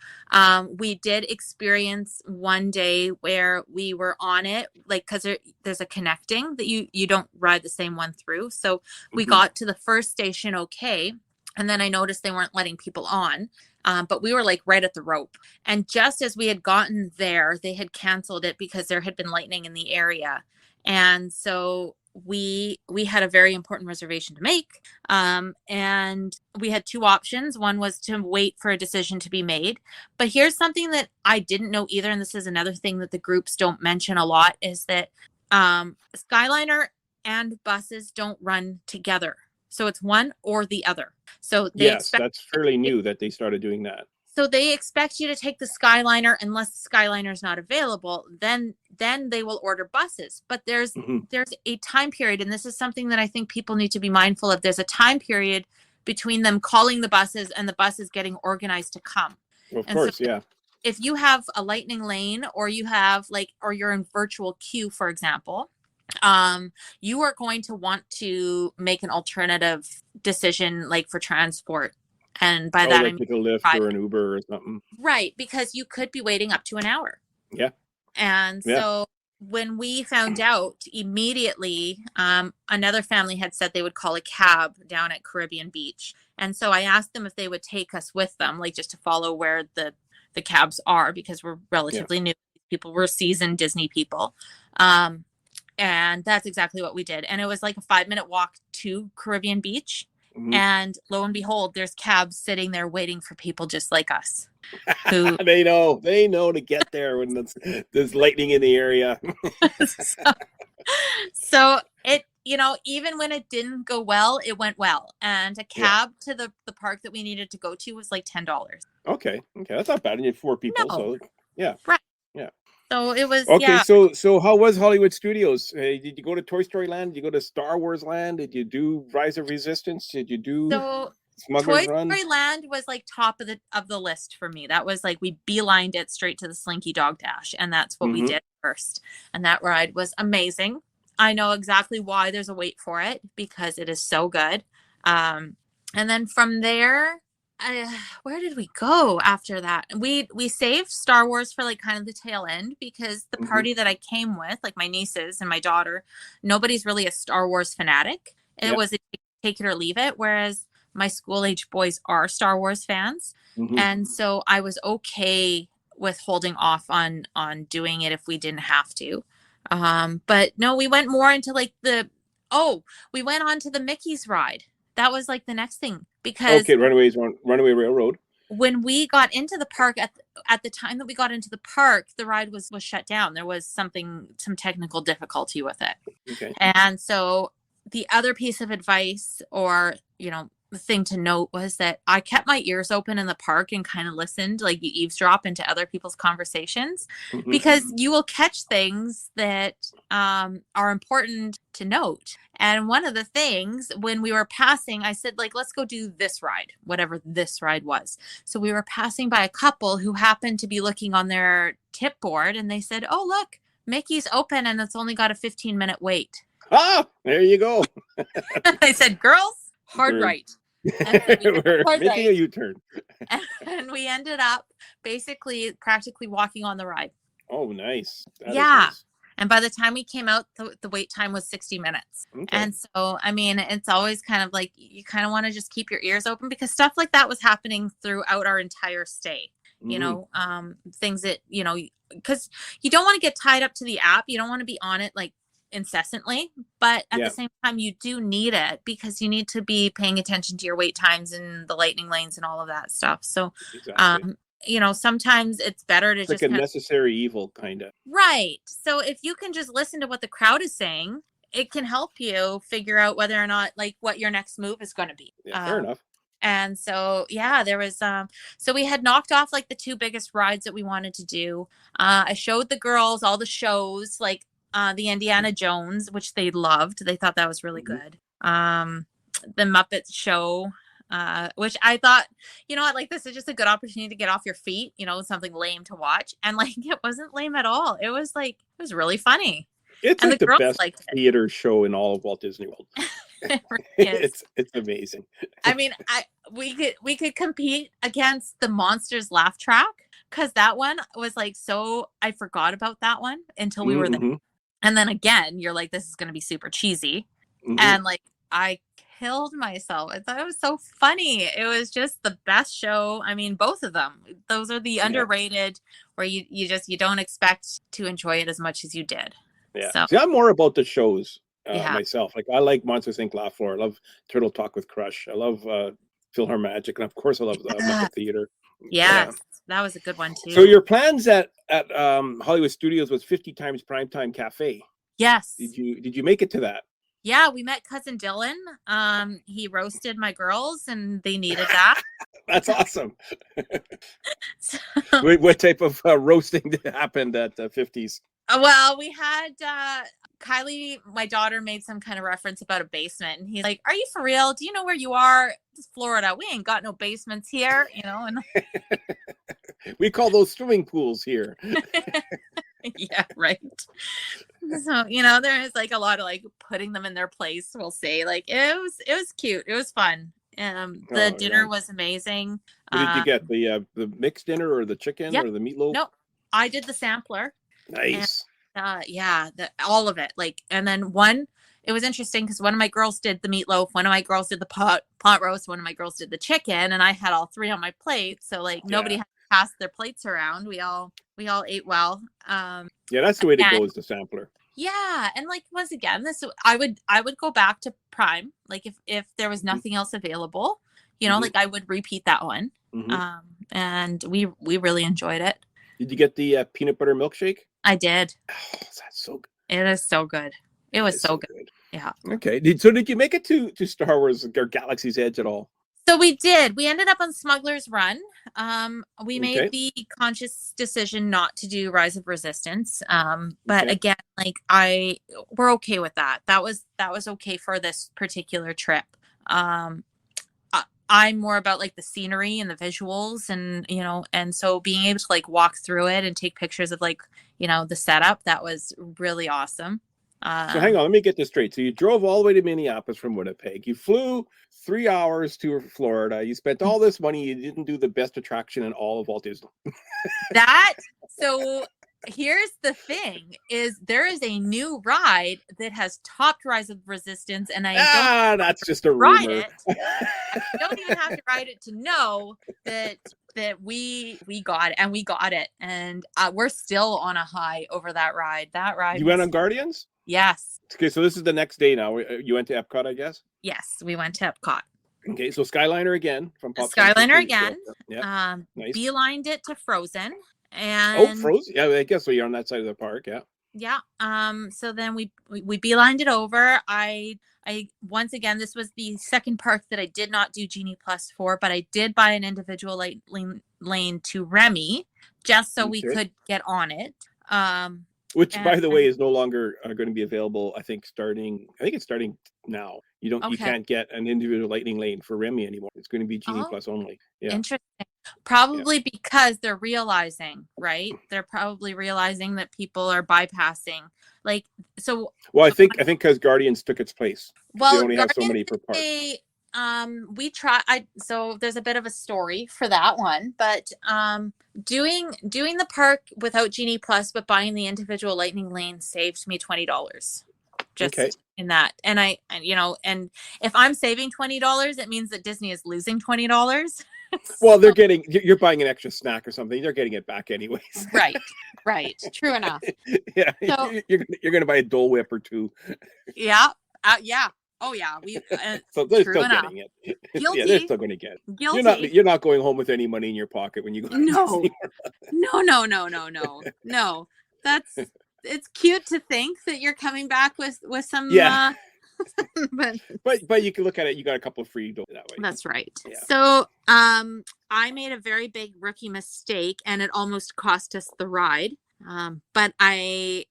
We did experience one day where we were on it, like, because there's a connecting that you don't ride the same one through. So we got to the first station okay, and then I noticed they weren't letting people on. But we were like right at the rope. And just as we had gotten there, they had canceled it because there had been lightning in the area. And so we had a very important reservation to make. And we had two options. One was to wait for a decision to be made. But here's something that I didn't know either. And this is another thing that the groups don't mention a lot, is that Skyliner and buses don't run together. So it's one or the other. So that's fairly new that they started doing that. So they expect you to take the Skyliner unless the Skyliner is not available. Then they will order buses. But there's a time period, and this is something that I think people need to be mindful of. There's a time period between them calling the buses and the buses getting organized to come. Of course, so yeah. If you have a lightning lane, or you have or you're in virtual queue, for example, you are going to want to make an alternative decision, like for transport. And by that, I mean take a Lyft or an Uber or something. Right, because you could be waiting up to an hour. Yeah. And so when we found out immediately, another family had said they would call a cab down at Caribbean Beach. And so I asked them if they would take us with them, like just to follow where the cabs are, because we're relatively new. People were seasoned Disney people. And that's exactly what we did. And it was like a 5-minute walk to Caribbean Beach. And lo and behold, there's cabs sitting there waiting for people just like us. Who they know to get there when there's lightning in the area. so it, even when it didn't go well, it went well. And a cab to the park that we needed to go to was like $10. Okay, that's not bad. And you had 4 people, so yeah, right, yeah. So it was okay. So how was Hollywood Studios? Did you go to Toy Story Land? Did you go to Star Wars Land? Did you do Rise of Resistance? Did you do Smuggler's Run? Toy Story Land was like top of the list for me. That was like, we beelined it straight to the Slinky Dog Dash, and that's what we did first. And that ride was amazing. I know exactly why there's a wait for it, because it is so good. And then from there, where did we go after that? We saved Star Wars for like kind of the tail end, because the party that I came with, like my nieces and my daughter, nobody's really a Star Wars fanatic. It was a take it or leave it, whereas my school age boys are Star Wars fans. And so I was okay with holding off on doing it if we didn't have to. But no, we went more into like we went on to the Mickey's ride. That was like the next thing, because Runaway Railroad. when we got into the park at the time that we got into the park, the ride was shut down. There was some technical difficulty with it. Okay. And so the other piece of advice, or, the thing to note, was that I kept my ears open in the park and kind of listened, like you eavesdrop into other people's conversations, Mhm. because you will catch things that are important to note. And one of the things, when we were passing, I said, like, let's go do this ride, whatever this ride was. So we were passing by a couple who happened to be looking on their tip board, and they said, oh, look, Mickey's open and it's only got a 15-minute wait. Ah, there you go. I said, girls, hard We're- right. And so we took We're a hard making a right, U-turn. and we ended up practically walking on the ride. Oh, nice. That is Yeah. nice. And by the time we came out, the wait time was 60 minutes. Okay. And so, I mean, it's always kind of like, you kind of want to just keep your ears open, because stuff like that was happening throughout our entire stay. Mhm. Things that, because you don't want to get tied up to the app. You don't want to be on it like incessantly, but at Yeah. the same time, you do need it, because you need to be paying attention to your wait times and the lightning lanes and all of that stuff. So, Exactly. sometimes it's better to It's just like a necessary evil, kind of. right. So if you can just listen to what the crowd is saying, it can help you figure out whether or not, like, what your next move is going to be. Yeah, fair enough. And so, yeah, there was, so we had knocked off like the two biggest rides that we wanted to do. I showed the girls all the shows, like the Indiana Jones, which they loved. They thought that was really good. The Muppet Show, which I thought, like, this is just a good opportunity to get off your feet, something lame to watch. And like, it wasn't lame at all. It was really funny. It's And like the the girls best liked it. theater show in all of Walt Disney World. It really is. It's amazing. I mean, we could compete against the Monsters Laugh Track, because that one was like, so I forgot about that one until we were there. Mhm. And then again, you're like, this is going to be super cheesy. Mhm. And like, I killed myself. I thought it was so funny. It was just the best show. I mean, both of them. Those are the underrated, where you don't expect to enjoy it as much as you did. Yeah. So, See, I'm more about the shows Yeah. myself. Like, I like Monsters Inc. Laugh Floor. I love Turtle Talk with Crush. I love PhilharMagic, and of course, I love Muppet Theater. yes, that was a good one too. So your plans at Hollywood Studios was 50 times Primetime Cafe. Yes. Did you make it to that? Yeah, we met cousin Dylan. He roasted my girls, and they needed that. That's awesome. So, What type of roasting happened at the 50s? well, we had Kylie, my daughter, made some kind of reference about a basement, and he's like, "Are you for real? Do you know where you are? It's Florida. We ain't got no basements here, And We call those swimming pools here. yeah, right. So there is like a lot of like putting them in their place. We'll say, like, it was cute. It was fun. The dinner was amazing. What did you get? The mixed dinner, or the chicken, Yep. or the meatloaf? No, I did the sampler. Nice. Yeah, all of it. Like, and then it was interesting because one of my girls did the meatloaf, one of my girls did the pot roast, one of my girls did the chicken, and I had all three on my plate. So like, nobody had to pass their plates around. We all ate well. Yeah, that's the way to go, is the sampler. Yeah, and like, once again, I would go back to Prime, like if there was nothing else available, like I would repeat that one. Mhm. And we really enjoyed it. Did you get the peanut butter milkshake? I did. Oh, that's so good. It is so good. It was It's so good. Yeah. Okay. Did you make it to Star Wars or Galaxy's Edge at all? So we did. We ended up on Smuggler's Run. We Okay. made the conscious decision not to do Rise of Resistance. But Okay. again, like, we're okay with that. That was okay for this particular trip. I'm more about like the scenery and the visuals, and and so being able to like walk through it and take pictures of like the setup, that was really awesome. So hang on, let me get this straight. So you drove all the way to Minneapolis from Winnipeg. You flew 3 hours to Florida. You spent all this money. You didn't do the best attraction in all of Walt Disney. So here's the thing: is there is a new ride that has topped Rise of Resistance, and I don't That's just a ride rumor. it. I don't even have to ride it to know that we got it, and we got it, and we're still on a high over that ride. That ride. You went on Guardians? Yes. Okay, so this is the next day now. You went to Epcot, I guess? Yes, we went to Epcot. Okay, so Skyliner again from Pop Skyliner again. Yeah. Nice. Beelined it to Frozen. And Frozen. Yeah, I guess so. You're on that side of the park. Yeah. Yeah. So then we beelined it over. I once again, this was the second park that I did not do Genie Plus for, but I did buy an individual lane to Remy just so we could get on it. Which, by the way, is no longer going to be available. I think it's starting now. You can't get an individual lightning lane for Remy anymore. It's going to be Genie Plus only. Yeah. Interesting. Probably because they're realizing, right? They're probably realizing that people are bypassing. Like, so. Well, I think because Guardians took its place. Well, they only have so many per park. We try. So there's a bit of a story for that one, but doing the park without Genie Plus, but buying the individual lightning lane saved me $20. Just in that, and and if I'm saving $20, it means that Disney is losing $20. Well, you're buying an extra snack or something. They're getting it back anyways. Right. True enough. Yeah, so, you're going to buy a Dole Whip or two. Yeah. Yeah. Oh yeah. So they're still getting it. Guilty. Yeah, they're still going to get it. Guilty. You're not going home with any money in your pocket when you go. No. It's cute to think that you're coming back with some. Yeah. But you can look at it. You got a couple of free that way. That's right. Yeah. So I made a very big rookie mistake, and it almost cost us the ride. But I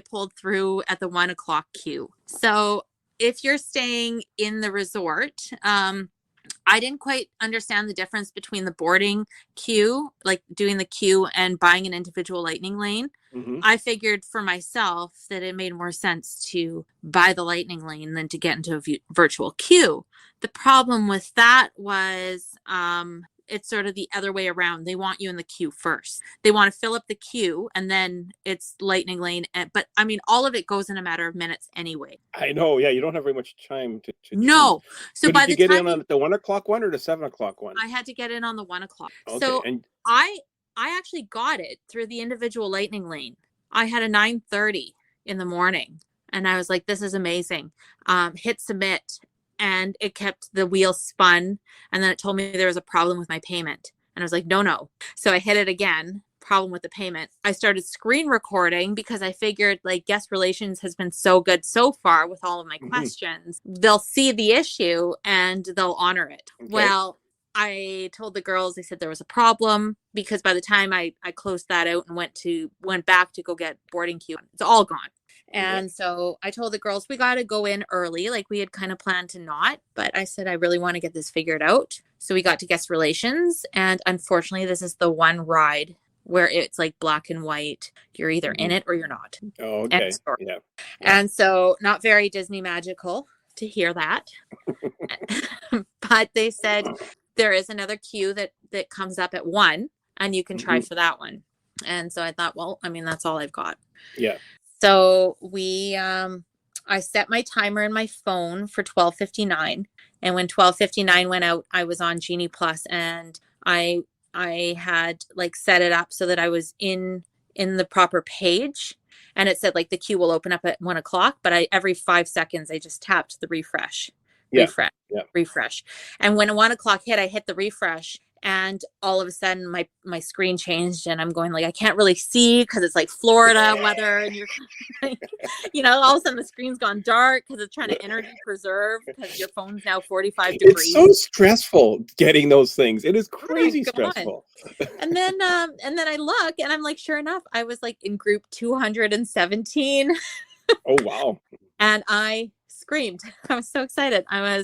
pulled through at the 1 o'clock queue. So if you're staying in the resort, I didn't quite understand the difference between the boarding queue, like doing the queue, and buying an individual lightning lane. Mm-hmm. I figured for myself that it made more sense to buy the lightning lane than to get into a virtual queue. The problem with that was it's sort of the other way around. They want you in the queue first. They want to fill up the queue, and then it's lightning lane. But I mean, all of it goes in a matter of minutes anyway. I know. Yeah, you don't have very much time to No. So by did you get in on the 1 o'clock one or the 7 o'clock one? I had to get in on the 1 o'clock. Okay. So I actually got it through the individual lightning lane. I had a 9:30 in the morning, and I was like, this is amazing. Hit submit, and it kept the wheel spun, and then it told me there was a problem with my payment, and I was like, no. So I hit it again, problem with the payment. I started screen recording because I figured, like, guest relations has been so good so far with all of my questions. They'll see the issue and they'll honor it. Okay. Well, I told the girls, they said there was a problem, because by the time I closed that out and went back to go get boarding queue, it's all gone. And so I told the girls, we got to go in early. Like, we had kind of planned to not, but I said, I really want to get this figured out. So we got to guest relations. And unfortunately, this is the one ride where it's like black and white. You're either in it or you're not. Oh, okay. Yeah. And so not very Disney magical to hear that. But they said there is another queue that comes up at 1, and you can try for that one. And so I thought, well, I mean, that's all I've got. Yeah. So I set my timer in my phone for 12:59, and when 12:59 went out, I was on Genie Plus, and I had like set it up so that I was in the proper page, and it said like the queue will open up at 1 o'clock, but every 5 seconds I just tapped the refresh. And when 1 o'clock hit, I hit the refresh, and all of a sudden my screen changed, and I'm going like, I can't really see because it's like Florida weather, and you're all of a sudden the screen's gone dark because it's trying to energy preserve because your phone's now 45 degrees. It's so stressful getting those things. It is crazy stressful. And then I look, and I'm like, sure enough, I was like in group 217. Oh wow. And I screamed. I was so excited. I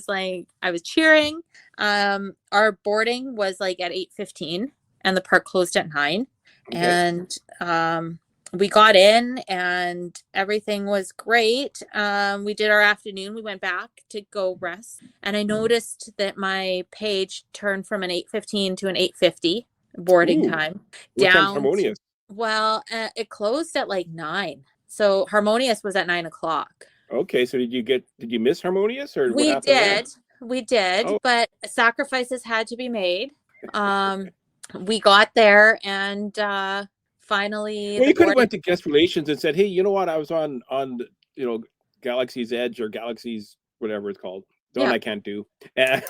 was cheering. Our boarding was like at 8:15, and the park closed at 9. Okay. And we got in, and everything was great. We did our afternoon. We went back to go rest, and I noticed that my page turned from an 8:15 to an 8:50 boarding time. Down harmonious. Well, it closed at like 9. So Harmonious was at 9 o'clock. Okay, so did you miss Harmonious, or what We happened there? did. We did, Oh, but sacrifices had to be made. We got there and finally well, the you could have boarding. went to guest relations and said, "Hey, you know what? I was on Galaxy's Edge or Galaxy's whatever it's called. The one Yeah, I can't do, and,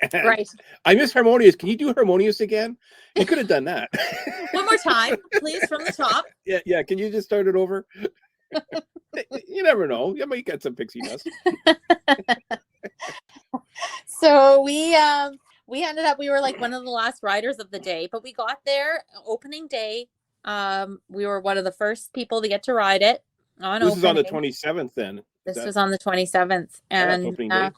and right. I miss Harmonious. Can you do Harmonious again?" You could have done that. One more time, please, from the top. Yeah. Can you just start it over? You never know. You might get some pixie dust. So we ended up, we were like one of the last riders of the day, but we got there opening day. We were one of the first people to get to ride it on This is on the opening. 27th then. This was on the 27th, That's and opening day.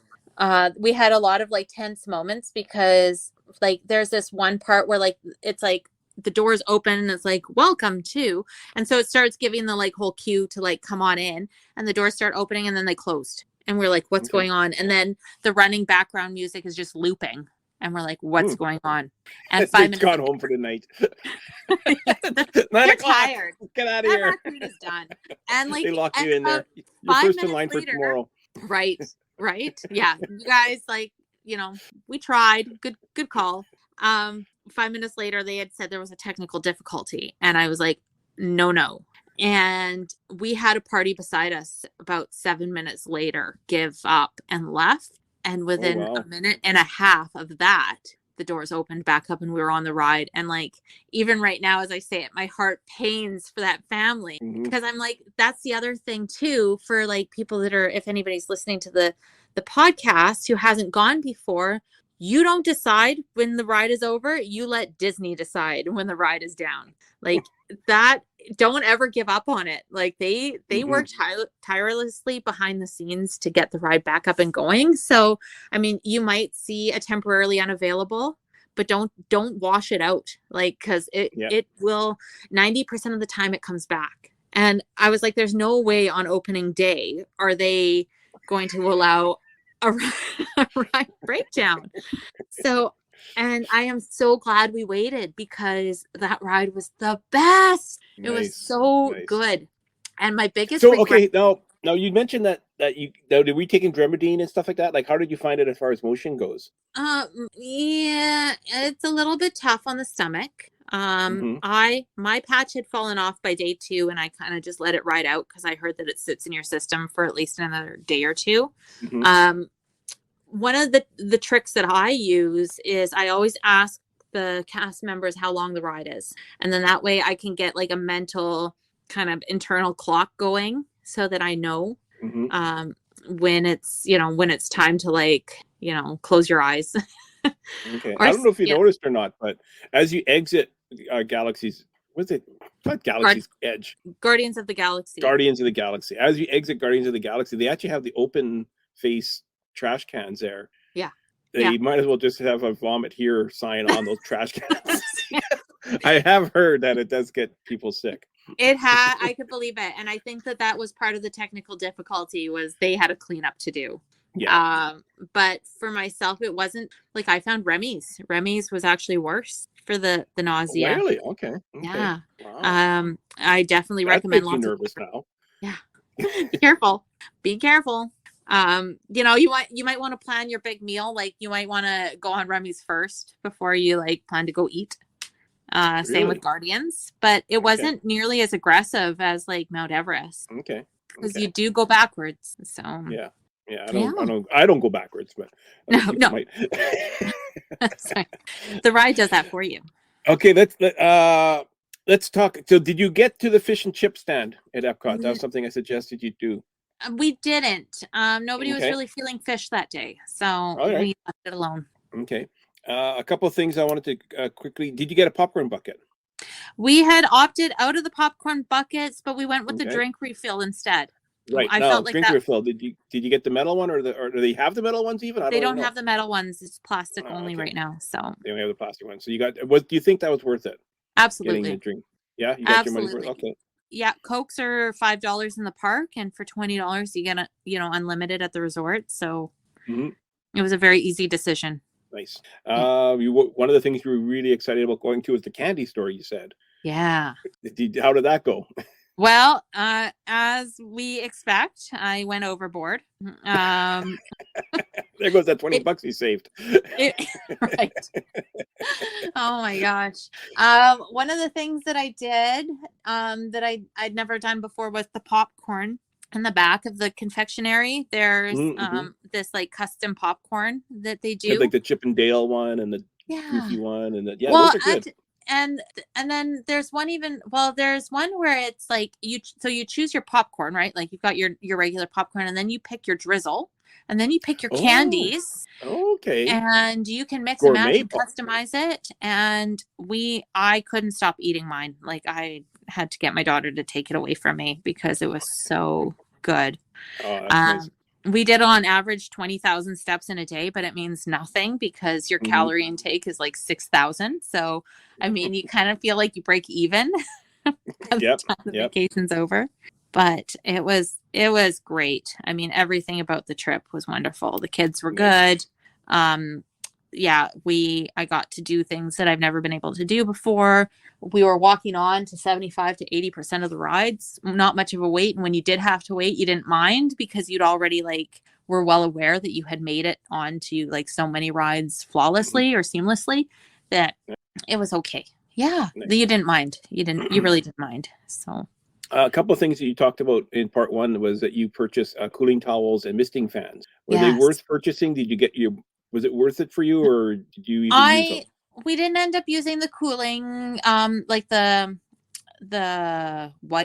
we had a lot of like tense moments because like there's this one part where like it's like the doors open and it's like welcome to, and so it starts giving the like whole cue to like come on in, and the doors start opening and then they closed, and we're like what's going on, and then the running background music is just looping, and we're like what's going on, and 5 minutes gone home for the night. 9 they're o'clock. tired. Get out of That here. food is done, and like They lock and you in there. You're 5 first in minutes line for later, tomorrow. right, yeah, you guys, like, you know, we tried. Good call. 5 minutes later they had said there was a technical difficulty, and I was like no, and we had a party beside us about 7 minutes later give up and left, and within a minute and a half of that the doors opened back up and we were on the ride. And like even right now as I say it, my heart pains for that family, because I'm like, that's the other thing too, for like people that are, if anybody's listening to the podcast who hasn't gone before, you don't decide when the ride is over, you let Disney decide when the ride is down. Like that, don't ever give up on it. Like they work tirelessly behind the scenes to get the ride back up and going. So I mean, you might see a temporarily unavailable, but don't wash it out, like, because it will 90% of the time it comes back. And I was like, there's no way on opening day are they going to allow a ride breakdown. So, and I am so glad we waited, because that ride was the best. It was so good. And my biggest okay, now you mentioned that did we take in Dramamine and stuff like that? Like, how did you find it as far as motion goes? Yeah, it's a little bit tough on the stomach. My patch had fallen off by day 2, and I kind of just let it ride out because I heard that it sits in your system for at least another day or two. One of the tricks that I use is I always ask the cast members how long the ride is, and then that way I can get like a mental kind of internal clock going, so that I know when it's time to, like, close your eyes. Okay. I don't know if you noticed or not, but as you exit Galaxy's, what's it? Not Galaxy's Edge. Guardians of the Galaxy. Guardians of the Galaxy. As you exit Guardians of the Galaxy, they actually have the open face trash cans there. Yeah. They might as well just have a vomit here sign on those trash cans. I have heard that it does get people sick. I could believe it. And I think that was part of the technical difficulty, was they had a cleanup to do. Yeah. But for myself, it wasn't like, I found Remy's. Remy's was actually worse for the nausea. Really? Okay. Yeah. Wow. I definitely recommend lots of nervous now. Yeah. Be careful. Be careful. You might want to plan your big meal. Like, you might want to go on Remy's first before you like plan to go eat. Same with Guardians, but it wasn't nearly as aggressive as like Mount Everest. Okay. Because you do go backwards. So yeah. I don't go backwards, but no. Sorry. The ride does that for you. Okay, let's talk. So, did you get to the fish and chip stand at Epcot? That was something I suggested you do. We didn't. Nobody was really feeling fish that day, so we left it alone. Okay. A couple of things I wanted to quickly. Did you get a popcorn bucket? We had opted out of the popcorn buckets, but we went with the drink refill instead. Right. I felt like drink refill. Did you get the metal one, or do they have the metal ones even? They don't have the metal ones. It's plastic only right now. So they only have the plastic ones. So you got. What do you think that was worth it? Absolutely. Getting the drink. Yeah, you got your money worth. Okay. Yeah, Cokes are $5 in the park, and for $20 you get unlimited at the resort. So it was a very easy decision. Nice. One of the things you were really excited about going to was the candy store, you said. Yeah. How did that go? Well, as we expect, I went overboard. There goes that $20 you saved. Right. Oh my gosh. One of the things that I did, that I'd never done before was the popcorn. In the back of the confectionery, there's this like custom popcorn that they do. Like the Chip and Dale one and the Goofy one, and well, those are good. And then there's one there's one where it's like you choose your popcorn, right? Like you've got your regular popcorn, and then you pick your drizzle, and then you pick your candies. Okay. And you can mix and match and customize it. And I couldn't stop eating mine. Like I had to get my daughter to take it away from me because it was so good. Oh, that's nice. We did on average 20,000 steps in a day, but it means nothing because your calorie intake is like 6,000. So, I mean, you kind of feel like you break even by the time the vacation's over. But it was great. I mean, everything about the trip was wonderful. The kids were good. I got to do things that I've never been able to do before. We were walking on to 75 to 80% of the rides, not much of a wait. And when you did have to wait, you didn't mind because you'd already were well aware that you had made it onto like so many rides flawlessly or seamlessly that it was okay. Yeah. You didn't mind. You really didn't mind. So. A couple of things that you talked about in part one was that you purchased cooling towels and misting fans. Were they worth purchasing? Did you get was it worth it for you, or did you even use them? We didn't end up using the cooling, like the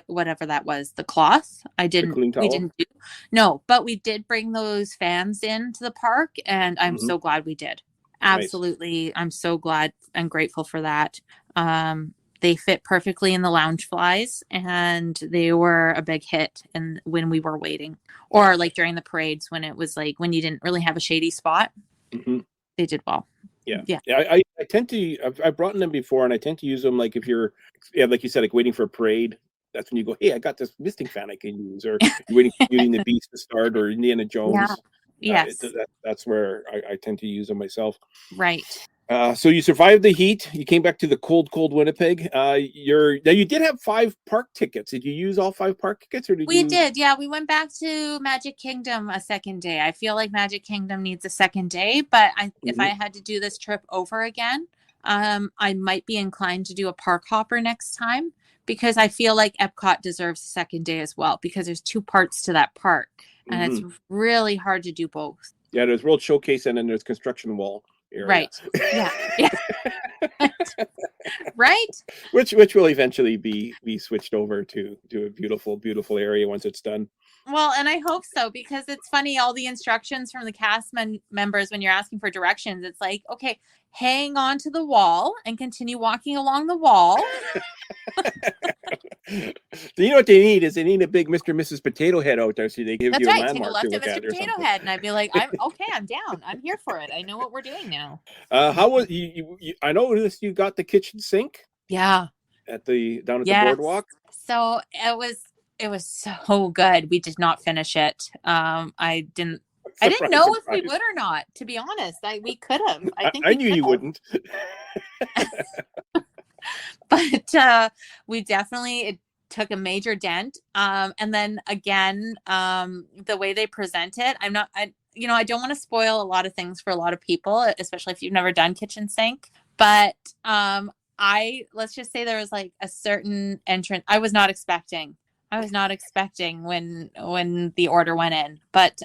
whatever that was, the cloth. We didn't do. No, but we did bring those fans into the park, and I'm so glad we did. Absolutely. Nice. I'm so glad and grateful for that. They fit perfectly in the lounge flies, and they were a big hit. And when we were waiting, or like during the parades, when it was like when you didn't really have a shady spot, they did well. Yeah. I tend to. I've brought them before, and I tend to use them like if you're, like you said, like waiting for a parade. That's when you go, hey, I got this misting fan I can use, or you're waiting for Beauty and the Beast to start, or Indiana Jones. Yes. That's where I tend to use them myself. Right. So you survived the heat. You came back to the cold Winnipeg. Now you did have 5 park tickets. Did you use all 5 park tickets, or did we did? Yeah, we went back to Magic Kingdom a second day. I feel like Magic Kingdom needs a second day, but if I had to do this trip over again, I might be inclined to do a park hopper next time because I feel like Epcot deserves a second day as well because there's 2 parts to that park, and it's really hard to do both. Yeah, there's World Showcase and then there's Construction Wall area. Right. Yeah. Right. Which will eventually be switched over to a beautiful area once it's done. Well, and I hope so, because it's funny, all the instructions from the cast members when you're asking for directions, it's like, okay, hang on to the wall and continue walking along the wall. So you know what they need is a big Mr. and Mrs. Potato Head out there, so they give you a landmark. Take a left at Mr. Potato Head, and I'd be like, I'm down. I'm here for it. I know what we're doing now. How was you? I noticed you got the kitchen sink. Yeah. Down at the boardwalk. So it was so good. We did not finish it. I didn't know if we would or not, to be honest. We could have. I knew you wouldn't. But we definitely, it took a major dent. And then again, the way they present it, I don't want to spoil a lot of things for a lot of people, especially if you've never done kitchen sink. But let's just say there was like a certain entrance I was not expecting when the order went in, but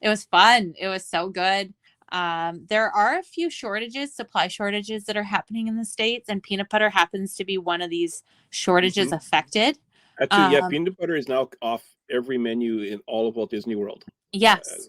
it was fun. It was so good. There are a few supply shortages that are happening in the States, and peanut butter happens to be one of these shortages affected. Actually, peanut butter is now off every menu in all of Walt Disney World. Yes.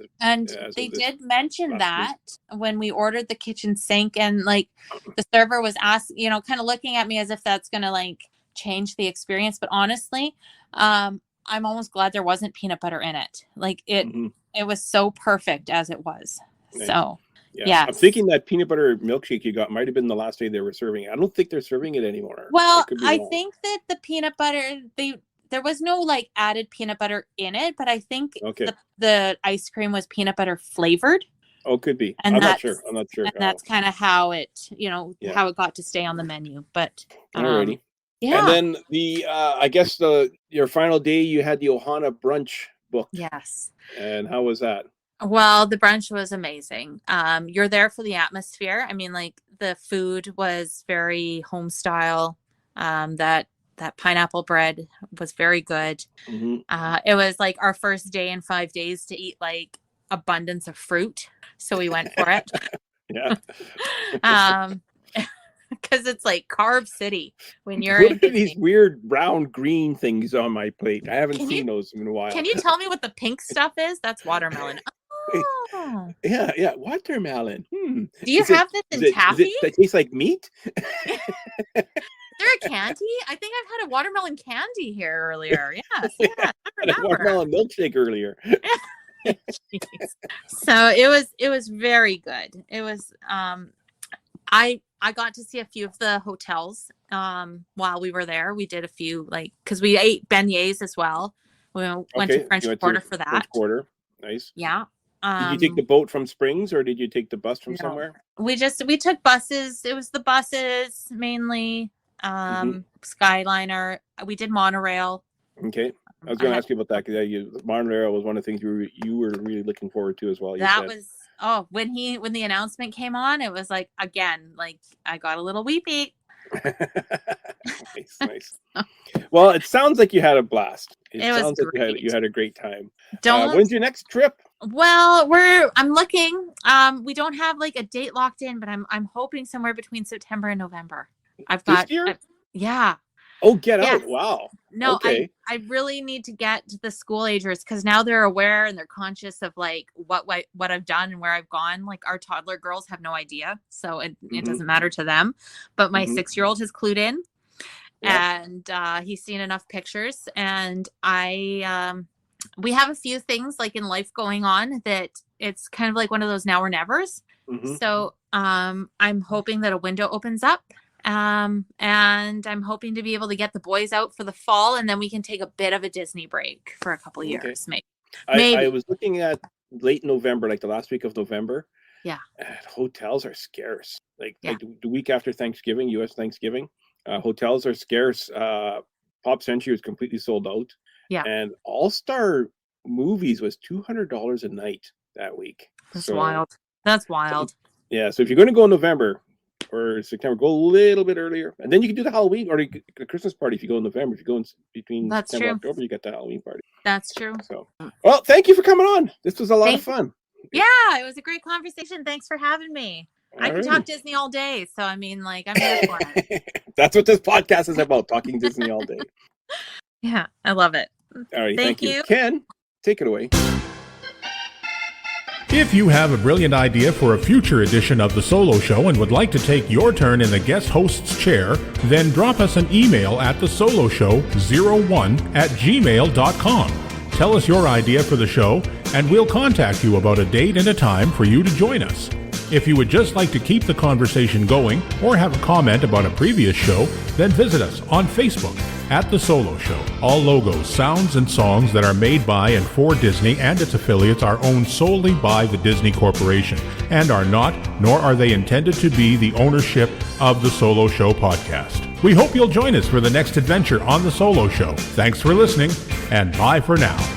They did mention that when we ordered the kitchen sink, and like the server was asking, kind of looking at me as if that's going to like change the experience. But honestly, I'm almost glad there wasn't peanut butter in it. Like it was so perfect as it was. Nice. So, yeah. I'm thinking that peanut butter milkshake you got might have been the last day they were serving it. I don't think they're serving it anymore. Well, I think that the peanut butter, there was no like added peanut butter in it, but I think the ice cream was peanut butter flavored. Oh, could be. And I'm not sure. And that's kind of how it, how it got to stay on the menu. But alrighty. Yeah. And then I guess your final day, you had the Ohana brunch booked. Yes. And how was that? Well, the brunch was amazing. You're there for the atmosphere. I mean, like the food was very home style. That pineapple bread was very good. Mm-hmm. It was like our first day in 5 days to eat like abundance of fruit. So we went for it. Yeah. Because it's like carb city when you're What in are these weird brown green things on my plate? I haven't seen those in a while. Can you tell me what the pink stuff is? That's watermelon. Oh. Yeah, watermelon. Do you have this in taffy? That tastes like meat? Is there a candy? I think I've had a watermelon candy here earlier. Yes, yeah, I remember. A watermelon milkshake earlier. So it was very good. It was I got to see a few of the hotels while we were there. We did a few because we ate beignets as well. We went to French Quarter for that. French Quarter, nice. Yeah. Did you take the boat from Springs or did you take the bus from somewhere? We took buses. It was the buses mainly. Skyliner. We did monorail. Okay. I was going to ask you about that because monorail was one of the things you were really looking forward to as well. When the announcement came on, it was like, again, like I got a little weepy. Nice. Well, it sounds like you had a blast. It sounds was like you had a great time. When's your next trip? Well, I'm looking. We don't have like a date locked in, but I'm hoping somewhere between September and November. I've got this year? Yeah. Oh, get out. Wow. No, okay. I really need to get to the school agers because now they're aware and they're conscious of like what I've done and where I've gone. Like our toddler girls have no idea. So it doesn't matter to them. But my 6-year-old has clued in and he's seen enough pictures. And we have a few things like in life going on that it's kind of like one of those now or nevers. So I'm hoping that a window opens up. And I'm hoping to be able to get the boys out for the fall, and then we can take a bit of a Disney break for a couple of years, maybe. I was looking at late November, like the last week of November. Yeah. Hotels are scarce. Like the week after Thanksgiving, U.S. Thanksgiving, hotels are scarce. Pop Century was completely sold out. Yeah. And All-Star Movies was $200 a night that week. That's wild. That's wild. So if you're going to go in November or September, go a little bit earlier, and then you can do the Halloween or the Christmas party if you go in November. If you go in between September and October, you get the Halloween party. That's true. So, well, thank you for coming on. This was a lot of fun. Yeah, it was a great conversation. Thanks for having me. I can talk Disney all day, so I mean, like, I'm here for it. That's what this podcast is about, talking Disney all day. Yeah, I love it. All right, thank you. Ken, take it away. If you have a brilliant idea for a future edition of The Solo Show and would like to take your turn in the guest host's chair, then drop us an email at thesoloshow01@gmail.com. Tell us your idea for the show, and we'll contact you about a date and a time for you to join us. If you would just like to keep the conversation going or have a comment about a previous show, then visit us on Facebook at The Solo Show. All logos, sounds, and songs that are made by and for Disney and its affiliates are owned solely by the Disney Corporation and are not, nor are they intended to be, the ownership of The Solo Show podcast. We hope you'll join us for the next adventure on The Solo Show. Thanks for listening, and bye for now.